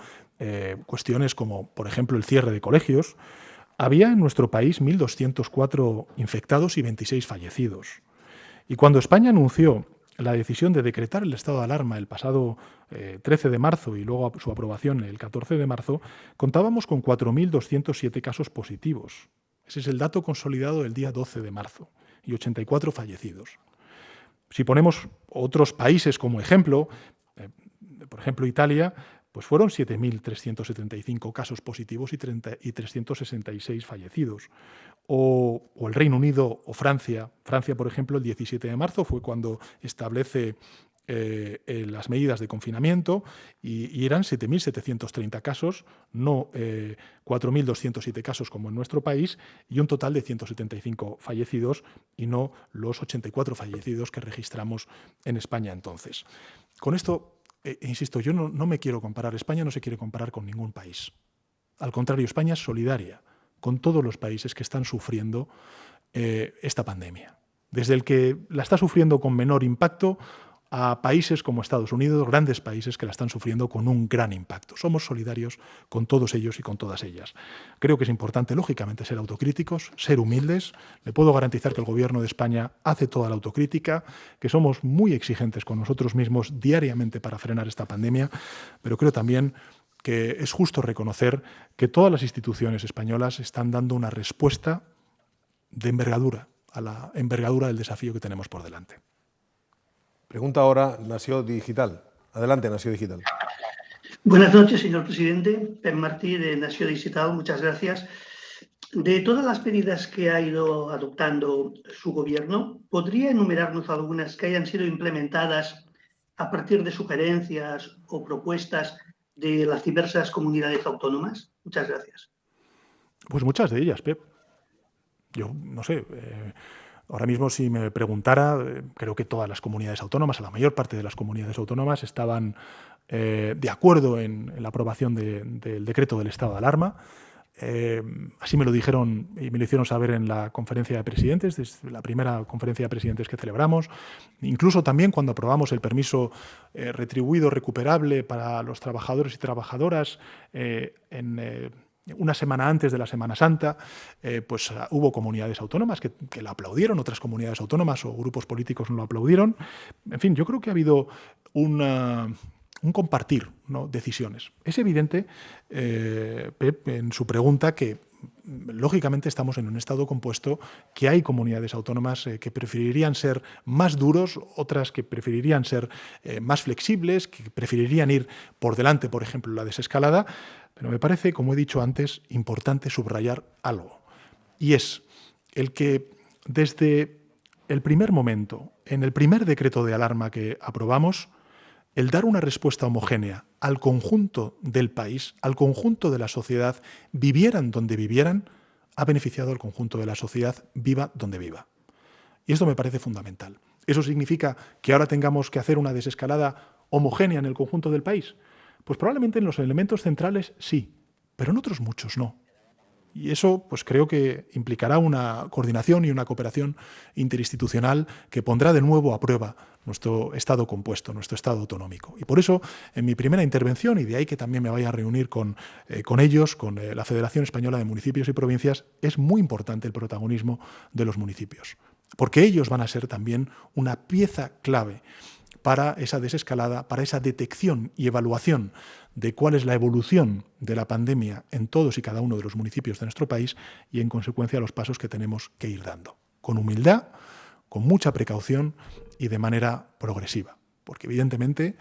cuestiones como, por ejemplo, el cierre de colegios. Había en nuestro país 1.204 infectados y 26 fallecidos. Y cuando España anunció la decisión de decretar el estado de alarma el pasado 13 de marzo y luego su aprobación el 14 de marzo, contábamos con 4.207 casos positivos. Ese es el dato consolidado del día 12 de marzo y 84 fallecidos. Si ponemos otros países como ejemplo, por ejemplo Italia, pues fueron 7.375 casos positivos y 366 fallecidos. O el Reino Unido o Francia. Francia, por ejemplo, el 17 de marzo fue cuando establece las medidas de confinamiento y eran 7.730 casos, no 4.207 casos como en nuestro país, y un total de 175 fallecidos y no los 84 fallecidos que registramos en España entonces. Con esto, insisto, yo no me quiero comparar, España no se quiere comparar con ningún país. Al contrario, España es solidaria con todos los países que están sufriendo esta pandemia. Desde el que la está sufriendo con menor impacto a países como Estados Unidos, grandes países que la están sufriendo con un gran impacto. Somos solidarios con todos ellos y con todas ellas. Creo que es importante, lógicamente, ser autocríticos, ser humildes. Le puedo garantizar que el Gobierno de España hace toda la autocrítica, que somos muy exigentes con nosotros mismos diariamente para frenar esta pandemia, pero creo también que es justo reconocer que todas las instituciones españolas están dando una respuesta de envergadura a la envergadura del desafío que tenemos por delante. Pregunta ahora Nació Digital. Adelante, Nació Digital. Buenas noches, señor presidente. Pep Martí, de Nació Digital. Muchas gracias. De todas las medidas que ha ido adoptando su gobierno, ¿podría enumerarnos algunas que hayan sido implementadas a partir de sugerencias o propuestas de las diversas comunidades autónomas? Muchas gracias. Pues muchas de ellas, Pep. Yo no sé, ahora mismo si me preguntara, creo que todas las comunidades autónomas, la mayor parte de las comunidades autónomas estaban de acuerdo en la aprobación del decreto del estado de alarma. Así me lo dijeron y me lo hicieron saber en la conferencia de presidentes, desde la primera conferencia de presidentes que celebramos. Incluso también cuando aprobamos el permiso retribuido recuperable para los trabajadores y trabajadoras una semana antes de la Semana Santa, pues hubo comunidades autónomas que la aplaudieron, otras comunidades autónomas o grupos políticos no lo aplaudieron. En fin, yo creo que ha habido un compartir, ¿no?, decisiones. Es evidente, Pep, en su pregunta, que lógicamente estamos en un estado compuesto, que hay comunidades autónomas que preferirían ser más duros, otras que preferirían ser más flexibles, que preferirían ir por delante, por ejemplo, la desescalada. Pero me parece, como he dicho antes, importante subrayar algo. Y es el que desde el primer momento, en el primer decreto de alarma que aprobamos, el dar una respuesta homogénea al conjunto del país, al conjunto de la sociedad, vivieran donde vivieran, ha beneficiado al conjunto de la sociedad, viva donde viva. Y esto me parece fundamental. ¿Eso significa que ahora tengamos que hacer una desescalada homogénea en el conjunto del país? Pues probablemente en los elementos centrales sí, pero en otros muchos no. Y eso pues creo que implicará una coordinación y una cooperación interinstitucional que pondrá de nuevo a prueba nuestro Estado compuesto, nuestro Estado autonómico. Y por eso, en mi primera intervención, y de ahí que también me vaya a reunir con ellos, con la Federación Española de Municipios y Provincias, es muy importante el protagonismo de los municipios, porque ellos van a ser también una pieza clave para esa desescalada, para esa detección y evaluación de cuál es la evolución de la pandemia en todos y cada uno de los municipios de nuestro país y, en consecuencia, los pasos que tenemos que ir dando. Con humildad, con mucha precaución y de manera progresiva. Porque, evidentemente,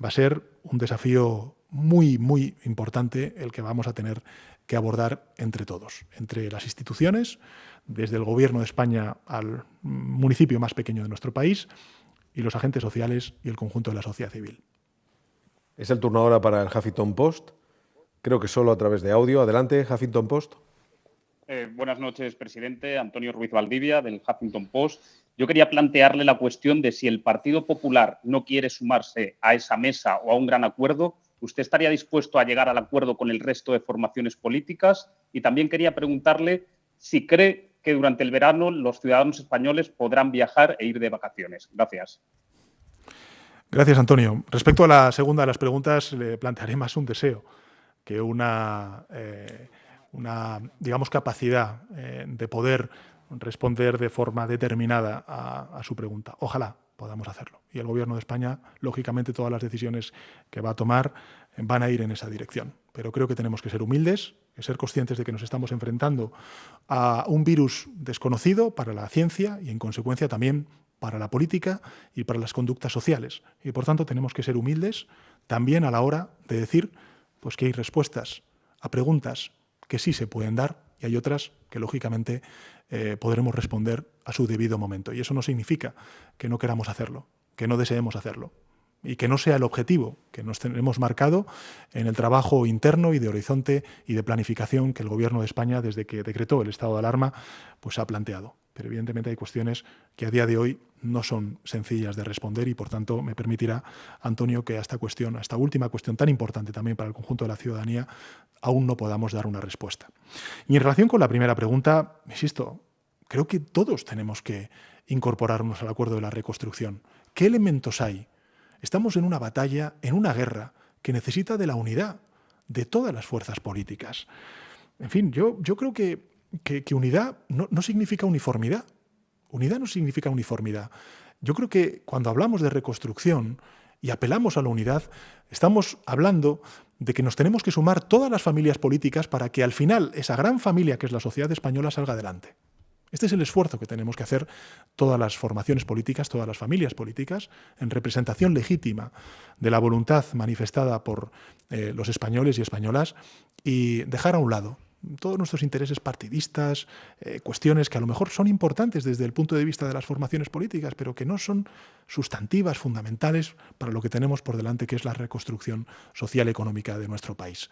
va a ser un desafío muy, muy importante el que vamos a tener que abordar entre todos, entre las instituciones, desde el Gobierno de España al municipio más pequeño de nuestro país, y los agentes sociales y el conjunto de la sociedad civil. Es el turno ahora para el Huffington Post. Creo que solo a través de audio. Adelante, Huffington Post. Buenas noches, presidente. Antonio Ruiz Valdivia, del Huffington Post. Yo quería plantearle la cuestión de si el Partido Popular no quiere sumarse a esa mesa o a un gran acuerdo, ¿usted estaría dispuesto a llegar al acuerdo con el resto de formaciones políticas? Y también quería preguntarle si cree que durante el verano los ciudadanos españoles podrán viajar e ir de vacaciones. Gracias. Gracias, Antonio. Respecto a la segunda de las preguntas, le plantearé más un deseo que una digamos, capacidad de poder responder de forma determinada a su pregunta. Ojalá podamos hacerlo. Y el Gobierno de España, lógicamente, todas las decisiones que va a tomar van a ir en esa dirección. Pero creo que tenemos que ser humildes, que ser conscientes de que nos estamos enfrentando a un virus desconocido para la ciencia y, en consecuencia, también para la política y para las conductas sociales. Y, por tanto, tenemos que ser humildes también a la hora de decir pues, que hay respuestas a preguntas que sí se pueden dar y hay otras que, lógicamente, podremos responder a su debido momento. Y eso no significa que no queramos hacerlo, que no deseemos hacerlo y que no sea el objetivo que nos tenemos marcado en el trabajo interno y de horizonte y de planificación que el Gobierno de España, desde que decretó el estado de alarma, pues ha planteado. pero evidentemente hay cuestiones que a día de hoy no son sencillas de responder y, por tanto, me permitirá, Antonio, que a esta última cuestión tan importante también para el conjunto de la ciudadanía, aún no podamos dar una respuesta. Y en relación con la primera pregunta, insisto, creo que todos tenemos que incorporarnos al acuerdo de la reconstrucción. ¿Qué elementos hay? Estamos en una batalla, en una guerra, que necesita de la unidad de todas las fuerzas políticas. En fin, yo creo que unidad no significa uniformidad. Unidad no significa uniformidad. Yo creo que cuando hablamos de reconstrucción y apelamos a la unidad, estamos hablando de que nos tenemos que sumar todas las familias políticas para que al final esa gran familia que es la sociedad española salga adelante. Este es el esfuerzo que tenemos que hacer todas las formaciones políticas, todas las familias políticas, en representación legítima de la voluntad manifestada por los españoles y españolas, y dejar a un lado todos nuestros intereses partidistas, cuestiones que a lo mejor son importantes desde el punto de vista de las formaciones políticas, pero que no son sustantivas, fundamentales para lo que tenemos por delante, que es la reconstrucción social y económica de nuestro país.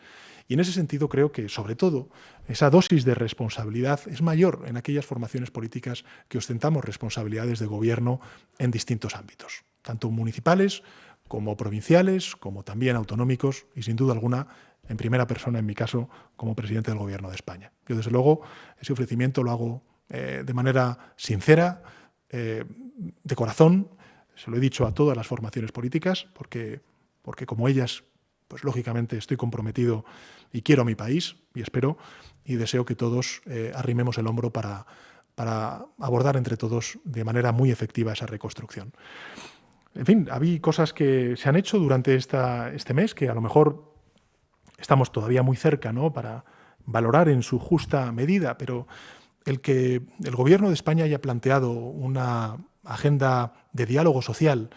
Y en ese sentido creo que, sobre todo, esa dosis de responsabilidad es mayor en aquellas formaciones políticas que ostentamos responsabilidades de gobierno en distintos ámbitos, tanto municipales como provinciales, como también autonómicos y, sin duda alguna, en primera persona, en mi caso, como presidente del Gobierno de España. Yo, desde luego, ese ofrecimiento lo hago de manera sincera, de corazón. Se lo he dicho a todas las formaciones políticas, porque como ellas, pues lógicamente estoy comprometido y quiero a mi país, y espero y deseo que todos arrimemos el hombro para abordar entre todos de manera muy efectiva esa reconstrucción. En fin, había cosas que se han hecho durante este mes que a lo mejor estamos todavía muy cerca, ¿no?, para valorar en su justa medida, pero el que el Gobierno de España haya planteado una agenda de diálogo social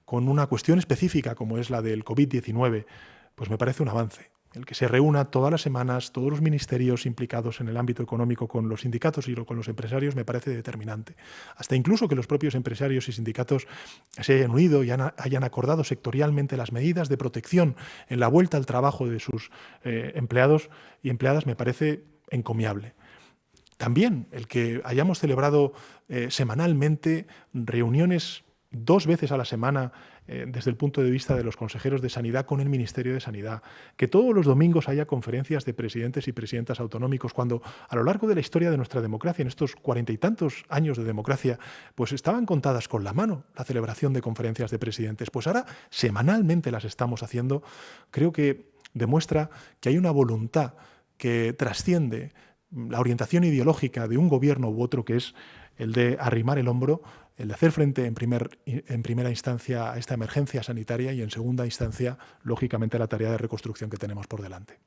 con una cuestión específica como es la del COVID-19, pues me parece un avance. El que se reúna todas las semanas, todos los ministerios implicados en el ámbito económico con los sindicatos y con los empresarios me parece determinante. Hasta incluso que los propios empresarios y sindicatos se hayan unido y hayan acordado sectorialmente las medidas de protección en la vuelta al trabajo de sus empleados y empleadas me parece encomiable. También el que hayamos celebrado semanalmente reuniones 2 veces a la semana desde el punto de vista de los consejeros de Sanidad con el Ministerio de Sanidad, que todos los domingos haya conferencias de presidentes y presidentas autonómicos, cuando a lo largo de la historia de nuestra democracia, en estos 40 y tantos años de democracia, pues estaban contadas con la mano la celebración de conferencias de presidentes. Pues ahora semanalmente las estamos haciendo. Creo que demuestra que hay una voluntad que trasciende la orientación ideológica de un gobierno u otro, que es el de arrimar el hombro, el de hacer frente en primera instancia a esta emergencia sanitaria y en segunda instancia, lógicamente, a la tarea de reconstrucción que tenemos por delante.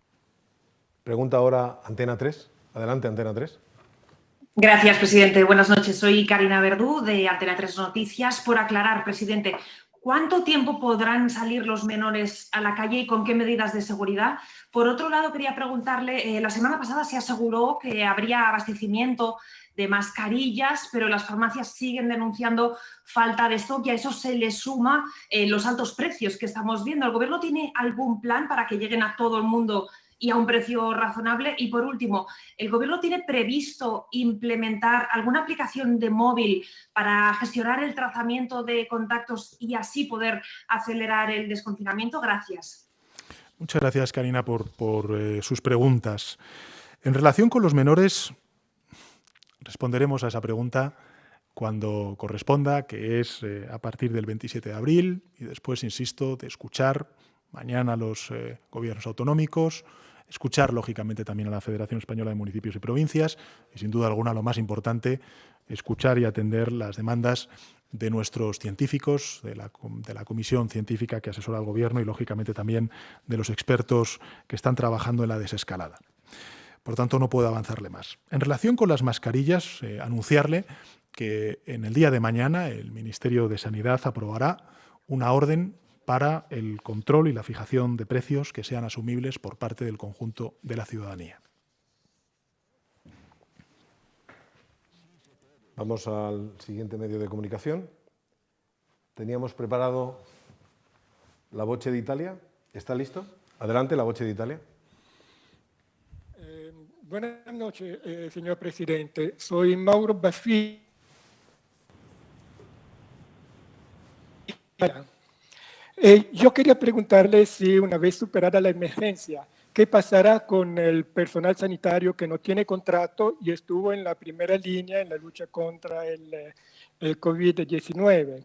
Pregunta ahora Antena 3. Adelante, Antena 3. Gracias, presidente. Buenas noches. Soy Karina Verdú, de Antena 3 Noticias. Por aclarar, presidente, ¿cuánto tiempo podrán salir los menores a la calle y con qué medidas de seguridad? Por otro lado, quería preguntarle, la semana pasada se aseguró que habría abastecimiento de mascarillas, pero las farmacias siguen denunciando falta de stock y a eso se le suma los altos precios que estamos viendo. ¿El Gobierno tiene algún plan para que lleguen a todo el mundo y a un precio razonable? Y por último, ¿el Gobierno tiene previsto implementar alguna aplicación de móvil para gestionar el trazamiento de contactos y así poder acelerar el desconfinamiento? Gracias. Muchas gracias, Karina, por sus preguntas. En relación con los menores, responderemos a esa pregunta cuando corresponda, que es a partir del 27 de abril, y después, insisto, de escuchar mañana a los gobiernos autonómicos, escuchar, lógicamente, también a la Federación Española de Municipios y Provincias, y sin duda alguna, lo más importante, escuchar y atender las demandas de nuestros científicos, de la comisión científica que asesora al Gobierno y, lógicamente, también de los expertos que están trabajando en la desescalada. Por tanto, no puedo avanzarle más. En relación con las mascarillas, anunciarle que en el día de mañana el Ministerio de Sanidad aprobará una orden para el control y la fijación de precios que sean asumibles por parte del conjunto de la ciudadanía. Vamos al siguiente medio de comunicación. Teníamos preparado la Voce d'Italia. ¿Está listo? Adelante, la Voce d'Italia. Buenas noches, señor presidente. Soy Mauro Basfi, Yo quería preguntarle si una vez superada la emergencia, ¿qué pasará con el personal sanitario que no tiene contrato y estuvo en la primera línea en la lucha contra el COVID-19?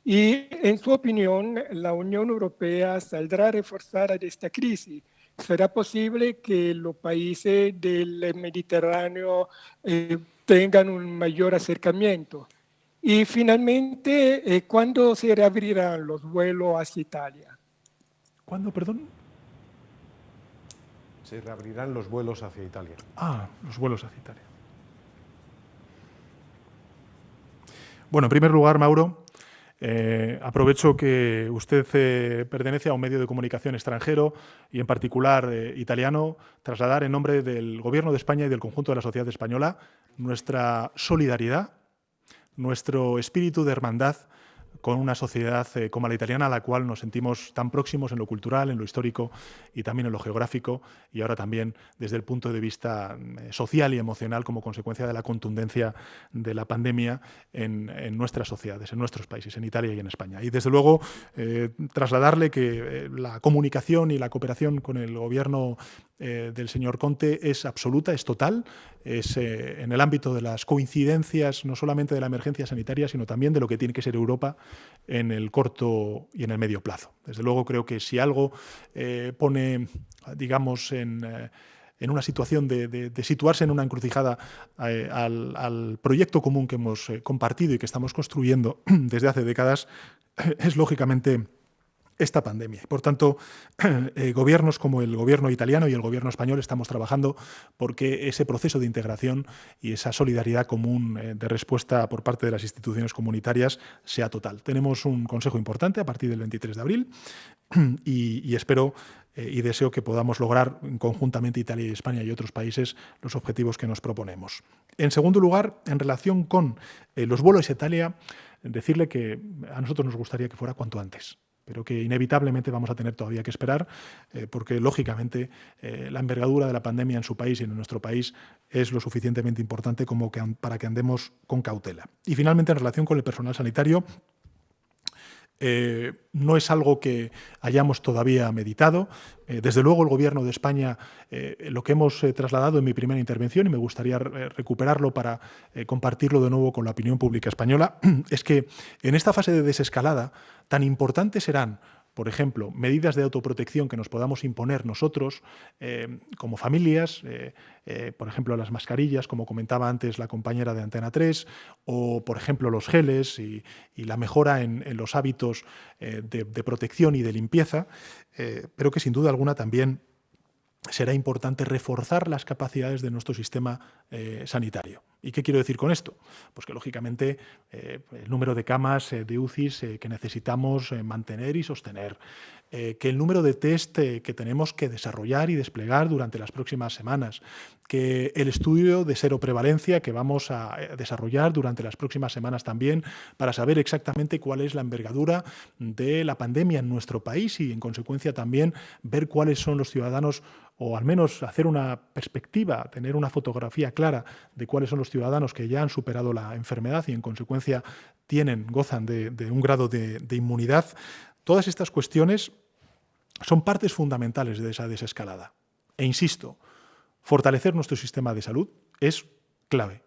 Y en su opinión, ¿la Unión Europea saldrá reforzada de esta crisis? ¿Será posible que los países del Mediterráneo tengan un mayor acercamiento? Y finalmente, ¿cuándo se reabrirán los vuelos hacia Italia? ¿Cuándo, perdón? Se reabrirán los vuelos hacia Italia. Los vuelos hacia Italia. Bueno, en primer lugar, Mauro, aprovecho que usted pertenece a un medio de comunicación extranjero y en particular italiano, trasladar en nombre del Gobierno de España y del conjunto de la sociedad española nuestra solidaridad, nuestro espíritu de hermandad con una sociedad como la italiana, a la cual nos sentimos tan próximos en lo cultural, en lo histórico y también en lo geográfico, y ahora también desde el punto de vista social y emocional como consecuencia de la contundencia de la pandemia en nuestras sociedades, en nuestros países, en Italia y en España. Y desde luego trasladarle que la comunicación y la cooperación con el gobierno del señor Conte es absoluta, es total, es en el ámbito de las coincidencias no solamente de la emergencia sanitaria, sino también de lo que tiene que ser Europa en el corto y en el medio plazo. Desde luego creo que si algo pone, digamos, en una situación de situarse en una encrucijada al proyecto común que hemos compartido y que estamos construyendo desde hace décadas, es lógicamente esta pandemia. Por tanto, gobiernos como el gobierno italiano y el gobierno español estamos trabajando porque ese proceso de integración y esa solidaridad común de respuesta por parte de las instituciones comunitarias sea total. Tenemos un consejo importante a partir del 23 de abril y espero y deseo que podamos lograr conjuntamente Italia y España y otros países los objetivos que nos proponemos. En segundo lugar, en relación con los vuelos a Italia, decirle que a nosotros nos gustaría que fuera cuanto antes, pero que inevitablemente vamos a tener todavía que esperar porque, lógicamente, la envergadura de la pandemia en su país y en nuestro país es lo suficientemente importante como para que andemos con cautela. Y, finalmente, en relación con el personal sanitario, no es algo que hayamos todavía meditado. Desde luego, el Gobierno de España, lo que hemos trasladado en mi primera intervención, y me gustaría recuperarlo para compartirlo de nuevo con la opinión pública española, es que en esta fase de desescalada tan importantes serán, por ejemplo, medidas de autoprotección que nos podamos imponer nosotros como familias, por ejemplo, las mascarillas, como comentaba antes la compañera de Antena 3, o, por ejemplo, los geles y la mejora en los hábitos de protección y de limpieza, pero que sin duda alguna también será importante reforzar las capacidades de nuestro sistema sanitario. ¿Y qué quiero decir con esto? Pues que, lógicamente, el número de camas de UCIs que necesitamos mantener y sostener, que el número de test que tenemos que desarrollar y desplegar durante las próximas semanas, que el estudio de seroprevalencia que vamos a desarrollar durante las próximas semanas también para saber exactamente cuál es la envergadura de la pandemia en nuestro país y, en consecuencia, también ver cuáles son los ciudadanos, o al menos hacer una perspectiva, tener una fotografía clara de cuáles son los ciudadanos que ya han superado la enfermedad y, en consecuencia, gozan de un grado de inmunidad. Todas estas cuestiones son partes fundamentales de esa desescalada. E insisto, fortalecer nuestro sistema de salud es clave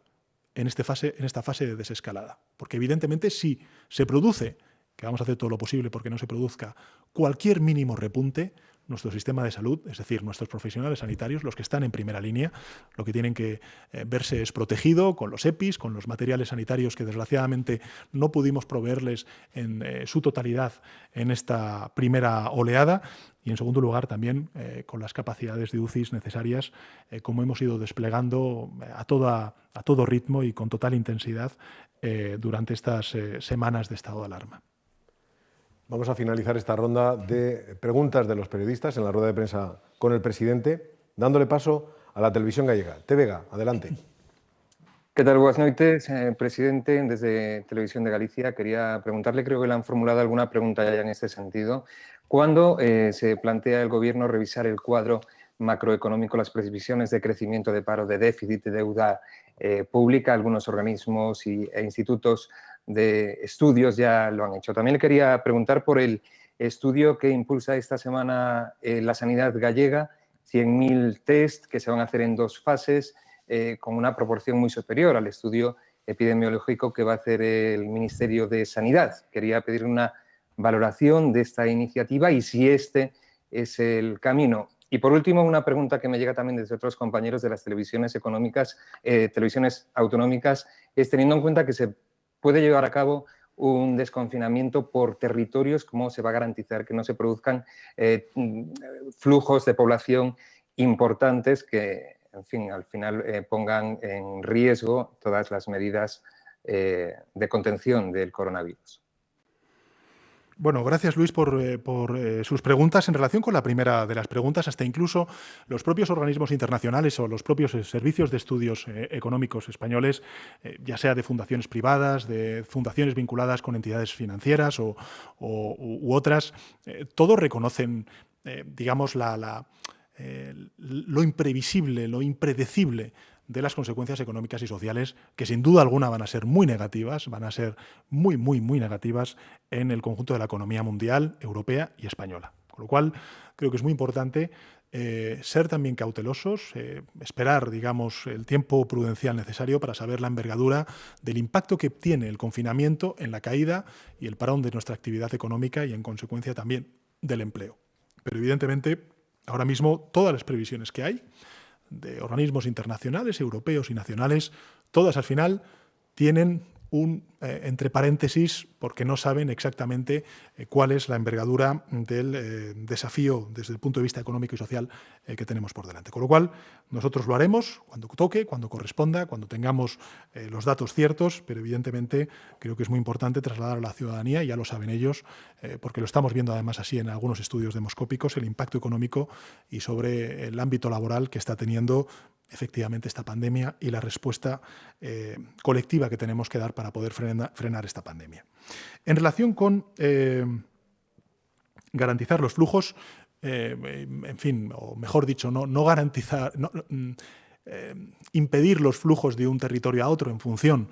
en esta fase de desescalada. Porque, evidentemente, si se produce, que vamos a hacer todo lo posible porque no se produzca, cualquier mínimo repunte, nuestro sistema de salud, es decir, nuestros profesionales sanitarios, los que están en primera línea, lo que tienen que verse es protegido con los EPIs, con los materiales sanitarios que desgraciadamente no pudimos proveerles en su totalidad en esta primera oleada, y en segundo lugar también con las capacidades de UCIs necesarias, como hemos ido desplegando a todo ritmo y con total intensidad durante estas semanas de estado de alarma. Vamos a finalizar esta ronda de preguntas de los periodistas en la rueda de prensa con el presidente, dándole paso a la televisión gallega. Vega, adelante. ¿Qué tal? Buenas noches, presidente. Desde Televisión de Galicia quería preguntarle, creo que le han formulado alguna pregunta ya en este sentido. ¿Cuándo se plantea el Gobierno revisar el cuadro macroeconómico, las previsiones de crecimiento, de paro, de déficit, de deuda pública? Algunos organismos e institutos de estudios ya lo han hecho. También le quería preguntar por el estudio que impulsa esta semana la sanidad gallega, 100.000 test que se van a hacer en 2 fases, con una proporción muy superior al estudio epidemiológico que va a hacer el Ministerio de Sanidad. Quería pedir una valoración de esta iniciativa y si este es el camino. Y por último, una pregunta que me llega también desde otros compañeros de las televisiones autonómicas, es teniendo en cuenta que se puede llevar a cabo un desconfinamiento por territorios, ¿cómo se va a garantizar que no se produzcan flujos de población importantes que, en fin, al final pongan en riesgo todas las medidas de contención del coronavirus? Bueno, gracias Luis por sus preguntas. En relación con la primera de las preguntas, hasta incluso los propios organismos internacionales o los propios servicios de estudios económicos españoles, ya sea de fundaciones privadas, de fundaciones vinculadas con entidades financieras u otras, todos reconocen, digamos, lo imprevisible, lo impredecible de las consecuencias económicas y sociales, que sin duda alguna van a ser muy negativas, van a ser muy negativas en el conjunto de la economía mundial, europea y española. Con lo cual, creo que es muy importante ser también cautelosos, esperar, digamos, el tiempo prudencial necesario para saber la envergadura del impacto que tiene el confinamiento en la caída y el parón de nuestra actividad económica y, en consecuencia, también del empleo. Pero, evidentemente, ahora mismo todas las previsiones que hay de organismos internacionales, europeos y nacionales, todas al final tienen un entre paréntesis porque no saben exactamente cuál es la envergadura del desafío desde el punto de vista económico y social que tenemos por delante. Con lo cual, nosotros lo haremos cuando toque, cuando corresponda, cuando tengamos los datos ciertos, pero evidentemente creo que es muy importante trasladar a la ciudadanía, y ya lo saben ellos, porque lo estamos viendo además así en algunos estudios demoscópicos, el impacto económico y sobre el ámbito laboral que está teniendo efectivamente esta pandemia y la respuesta colectiva que tenemos que dar para poder frenar esta pandemia. En relación con garantizar los flujos, en fin, o mejor dicho, no garantizar, impedir los flujos de un territorio a otro en función,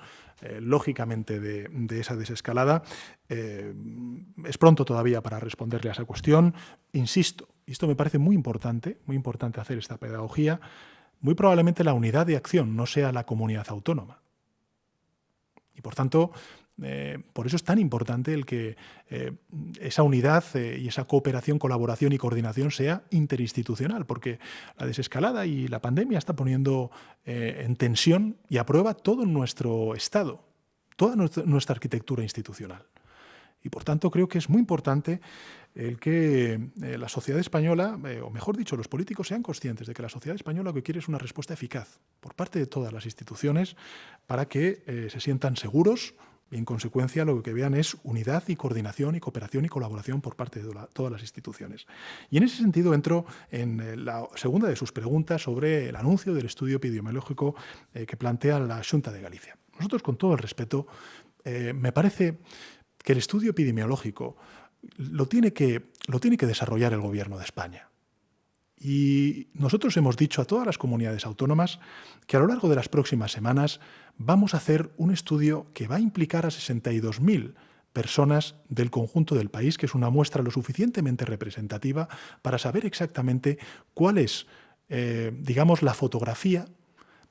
lógicamente, de esa desescalada. Es pronto todavía para responderle a esa cuestión. Insisto, y esto me parece muy importante hacer esta pedagogía. Muy probablemente la unidad de acción no sea la comunidad autónoma. Y por tanto, por eso es tan importante el que esa unidad y esa cooperación, colaboración y coordinación sea interinstitucional, porque la desescalada y la pandemia está poniendo en tensión y a prueba todo nuestro Estado, toda nuestra arquitectura institucional. Y por tanto creo que es muy importante el que la sociedad española, o mejor dicho, los políticos sean conscientes de que la sociedad española lo que quiere es una respuesta eficaz por parte de todas las instituciones para que se sientan seguros y, en consecuencia, lo que vean es unidad y coordinación y cooperación y colaboración por parte de todas las instituciones. Y en ese sentido entro en la segunda de sus preguntas sobre el anuncio del estudio epidemiológico que plantea la Xunta de Galicia. Nosotros, con todo el respeto, me parece que el estudio epidemiológico lo tiene que desarrollar el Gobierno de España. Y nosotros hemos dicho a todas las comunidades autónomas que a lo largo de las próximas semanas vamos a hacer un estudio que va a implicar a 62.000 personas del conjunto del país, que es una muestra lo suficientemente representativa para saber exactamente cuál es, digamos, la fotografía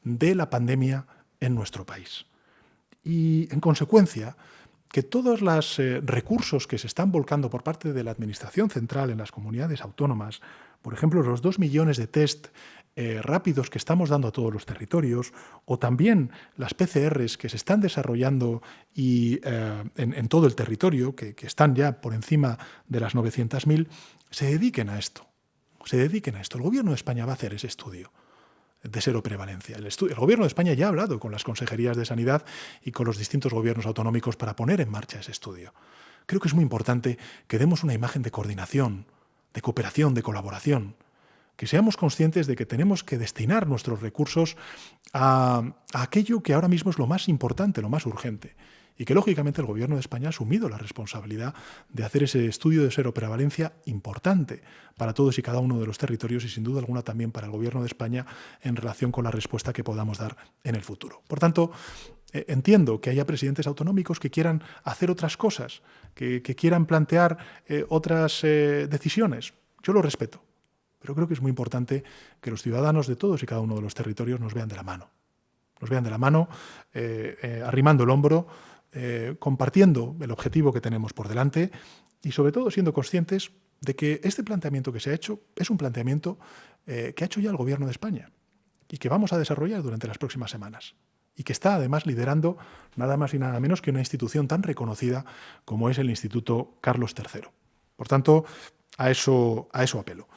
de la pandemia en nuestro país. Y, en consecuencia, que todos los recursos que se están volcando por parte de la Administración central en las comunidades autónomas, por ejemplo, los 2 millones de test rápidos que estamos dando a todos los territorios, o también las PCRs que se están desarrollando en todo el territorio, que están ya por encima de las 900.000, se dediquen a esto. El Gobierno de España va a hacer ese estudio de seroprevalencia. El Gobierno de España ya ha hablado con las consejerías de Sanidad y con los distintos gobiernos autonómicos para poner en marcha ese estudio. Creo que es muy importante que demos una imagen de coordinación, de cooperación, de colaboración, que seamos conscientes de que tenemos que destinar nuestros recursos a aquello que ahora mismo es lo más importante, lo más urgente, y que lógicamente el Gobierno de España ha asumido la responsabilidad de hacer ese estudio de seroprevalencia importante para todos y cada uno de los territorios y sin duda alguna también para el Gobierno de España en relación con la respuesta que podamos dar en el futuro. Por tanto, entiendo que haya presidentes autonómicos que quieran hacer otras cosas, que quieran plantear otras decisiones. Yo lo respeto, pero creo que es muy importante que los ciudadanos de todos y cada uno de los territorios nos vean de la mano. Nos vean de la mano, arrimando el hombro, compartiendo el objetivo que tenemos por delante y, sobre todo, siendo conscientes de que este planteamiento que se ha hecho es un planteamiento que ha hecho ya el Gobierno de España y que vamos a desarrollar durante las próximas semanas. Y que está, además, liderando nada más y nada menos que una institución tan reconocida como es el Instituto Carlos III. Por tanto, a eso apelo.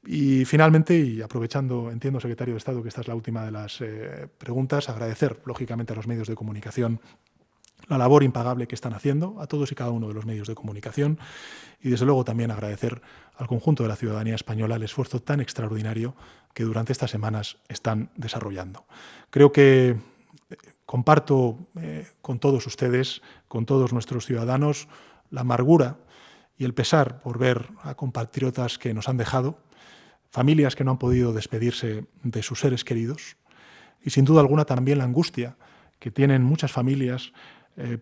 Y finalmente, y aprovechando, entiendo, secretario de Estado, que esta es la última de las preguntas, agradecer, lógicamente, a los medios de comunicación la labor impagable que están haciendo, a todos y cada uno de los medios de comunicación, y desde luego también agradecer al conjunto de la ciudadanía española el esfuerzo tan extraordinario que durante estas semanas están desarrollando. Creo que comparto con todos ustedes, con todos nuestros ciudadanos, la amargura y el pesar por ver a compatriotas que nos han dejado, familias que no han podido despedirse de sus seres queridos y, sin duda alguna, también la angustia que tienen muchas familias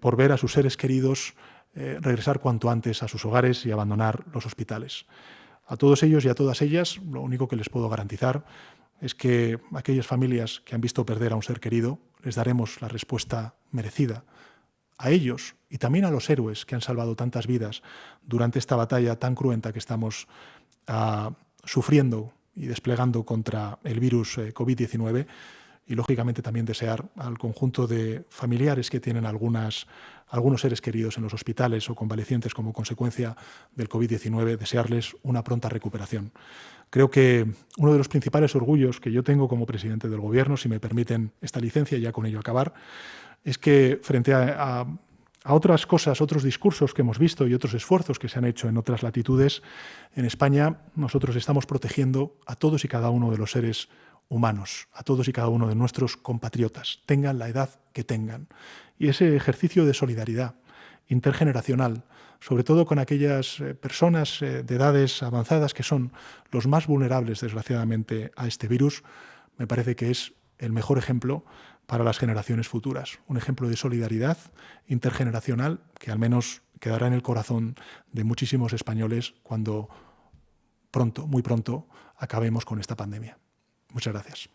por ver a sus seres queridos regresar cuanto antes a sus hogares y abandonar los hospitales. A todos ellos y a todas ellas, lo único que les puedo garantizar es que aquellas familias que han visto perder a un ser querido les daremos la respuesta merecida. A ellos y también a los héroes que han salvado tantas vidas durante esta batalla tan cruenta que estamos sufriendo y desplegando contra el virus COVID-19, y lógicamente también desear al conjunto de familiares que tienen algunos seres queridos en los hospitales o convalecientes como consecuencia del COVID-19, desearles una pronta recuperación. Creo que uno de los principales orgullos que yo tengo como presidente del Gobierno, si me permiten esta licencia y ya con ello acabar, es que frente a otras cosas, otros discursos que hemos visto y otros esfuerzos que se han hecho en otras latitudes, en España nosotros estamos protegiendo a todos y cada uno de los seres humanos, a todos y cada uno de nuestros compatriotas, tengan la edad que tengan. Y ese ejercicio de solidaridad intergeneracional, sobre todo con aquellas personas de edades avanzadas que son los más vulnerables, desgraciadamente, a este virus, me parece que es el mejor ejemplo para las generaciones futuras. Un ejemplo de solidaridad intergeneracional que al menos quedará en el corazón de muchísimos españoles cuando pronto, muy pronto, acabemos con esta pandemia. Muchas gracias.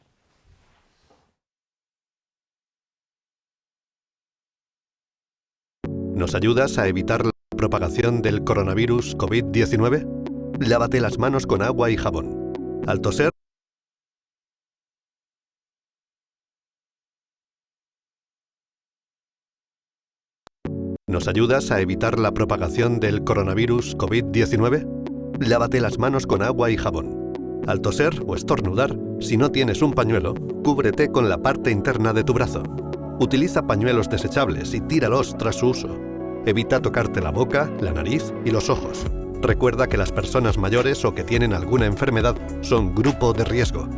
¿Nos ayudas a evitar la propagación del coronavirus COVID-19? Lávate las manos con agua y jabón. Al toser, ¿nos ayudas a evitar la propagación del coronavirus COVID-19? Lávate las manos con agua y jabón. Al toser o estornudar, si no tienes un pañuelo, cúbrete con la parte interna de tu brazo. Utiliza pañuelos desechables y tíralos tras su uso. Evita tocarte la boca, la nariz y los ojos. Recuerda que las personas mayores o que tienen alguna enfermedad son grupo de riesgo.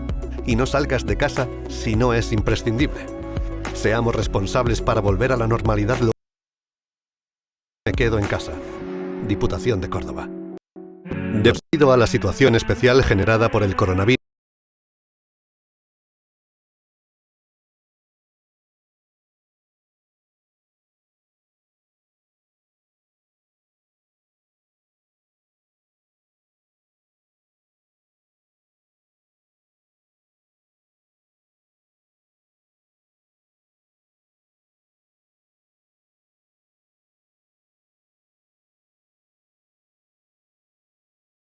Y no salgas de casa si no es imprescindible. Seamos responsables para volver a la normalidad. Me quedo en casa. Diputación de Córdoba. Debido a la situación especial generada por el coronavirus,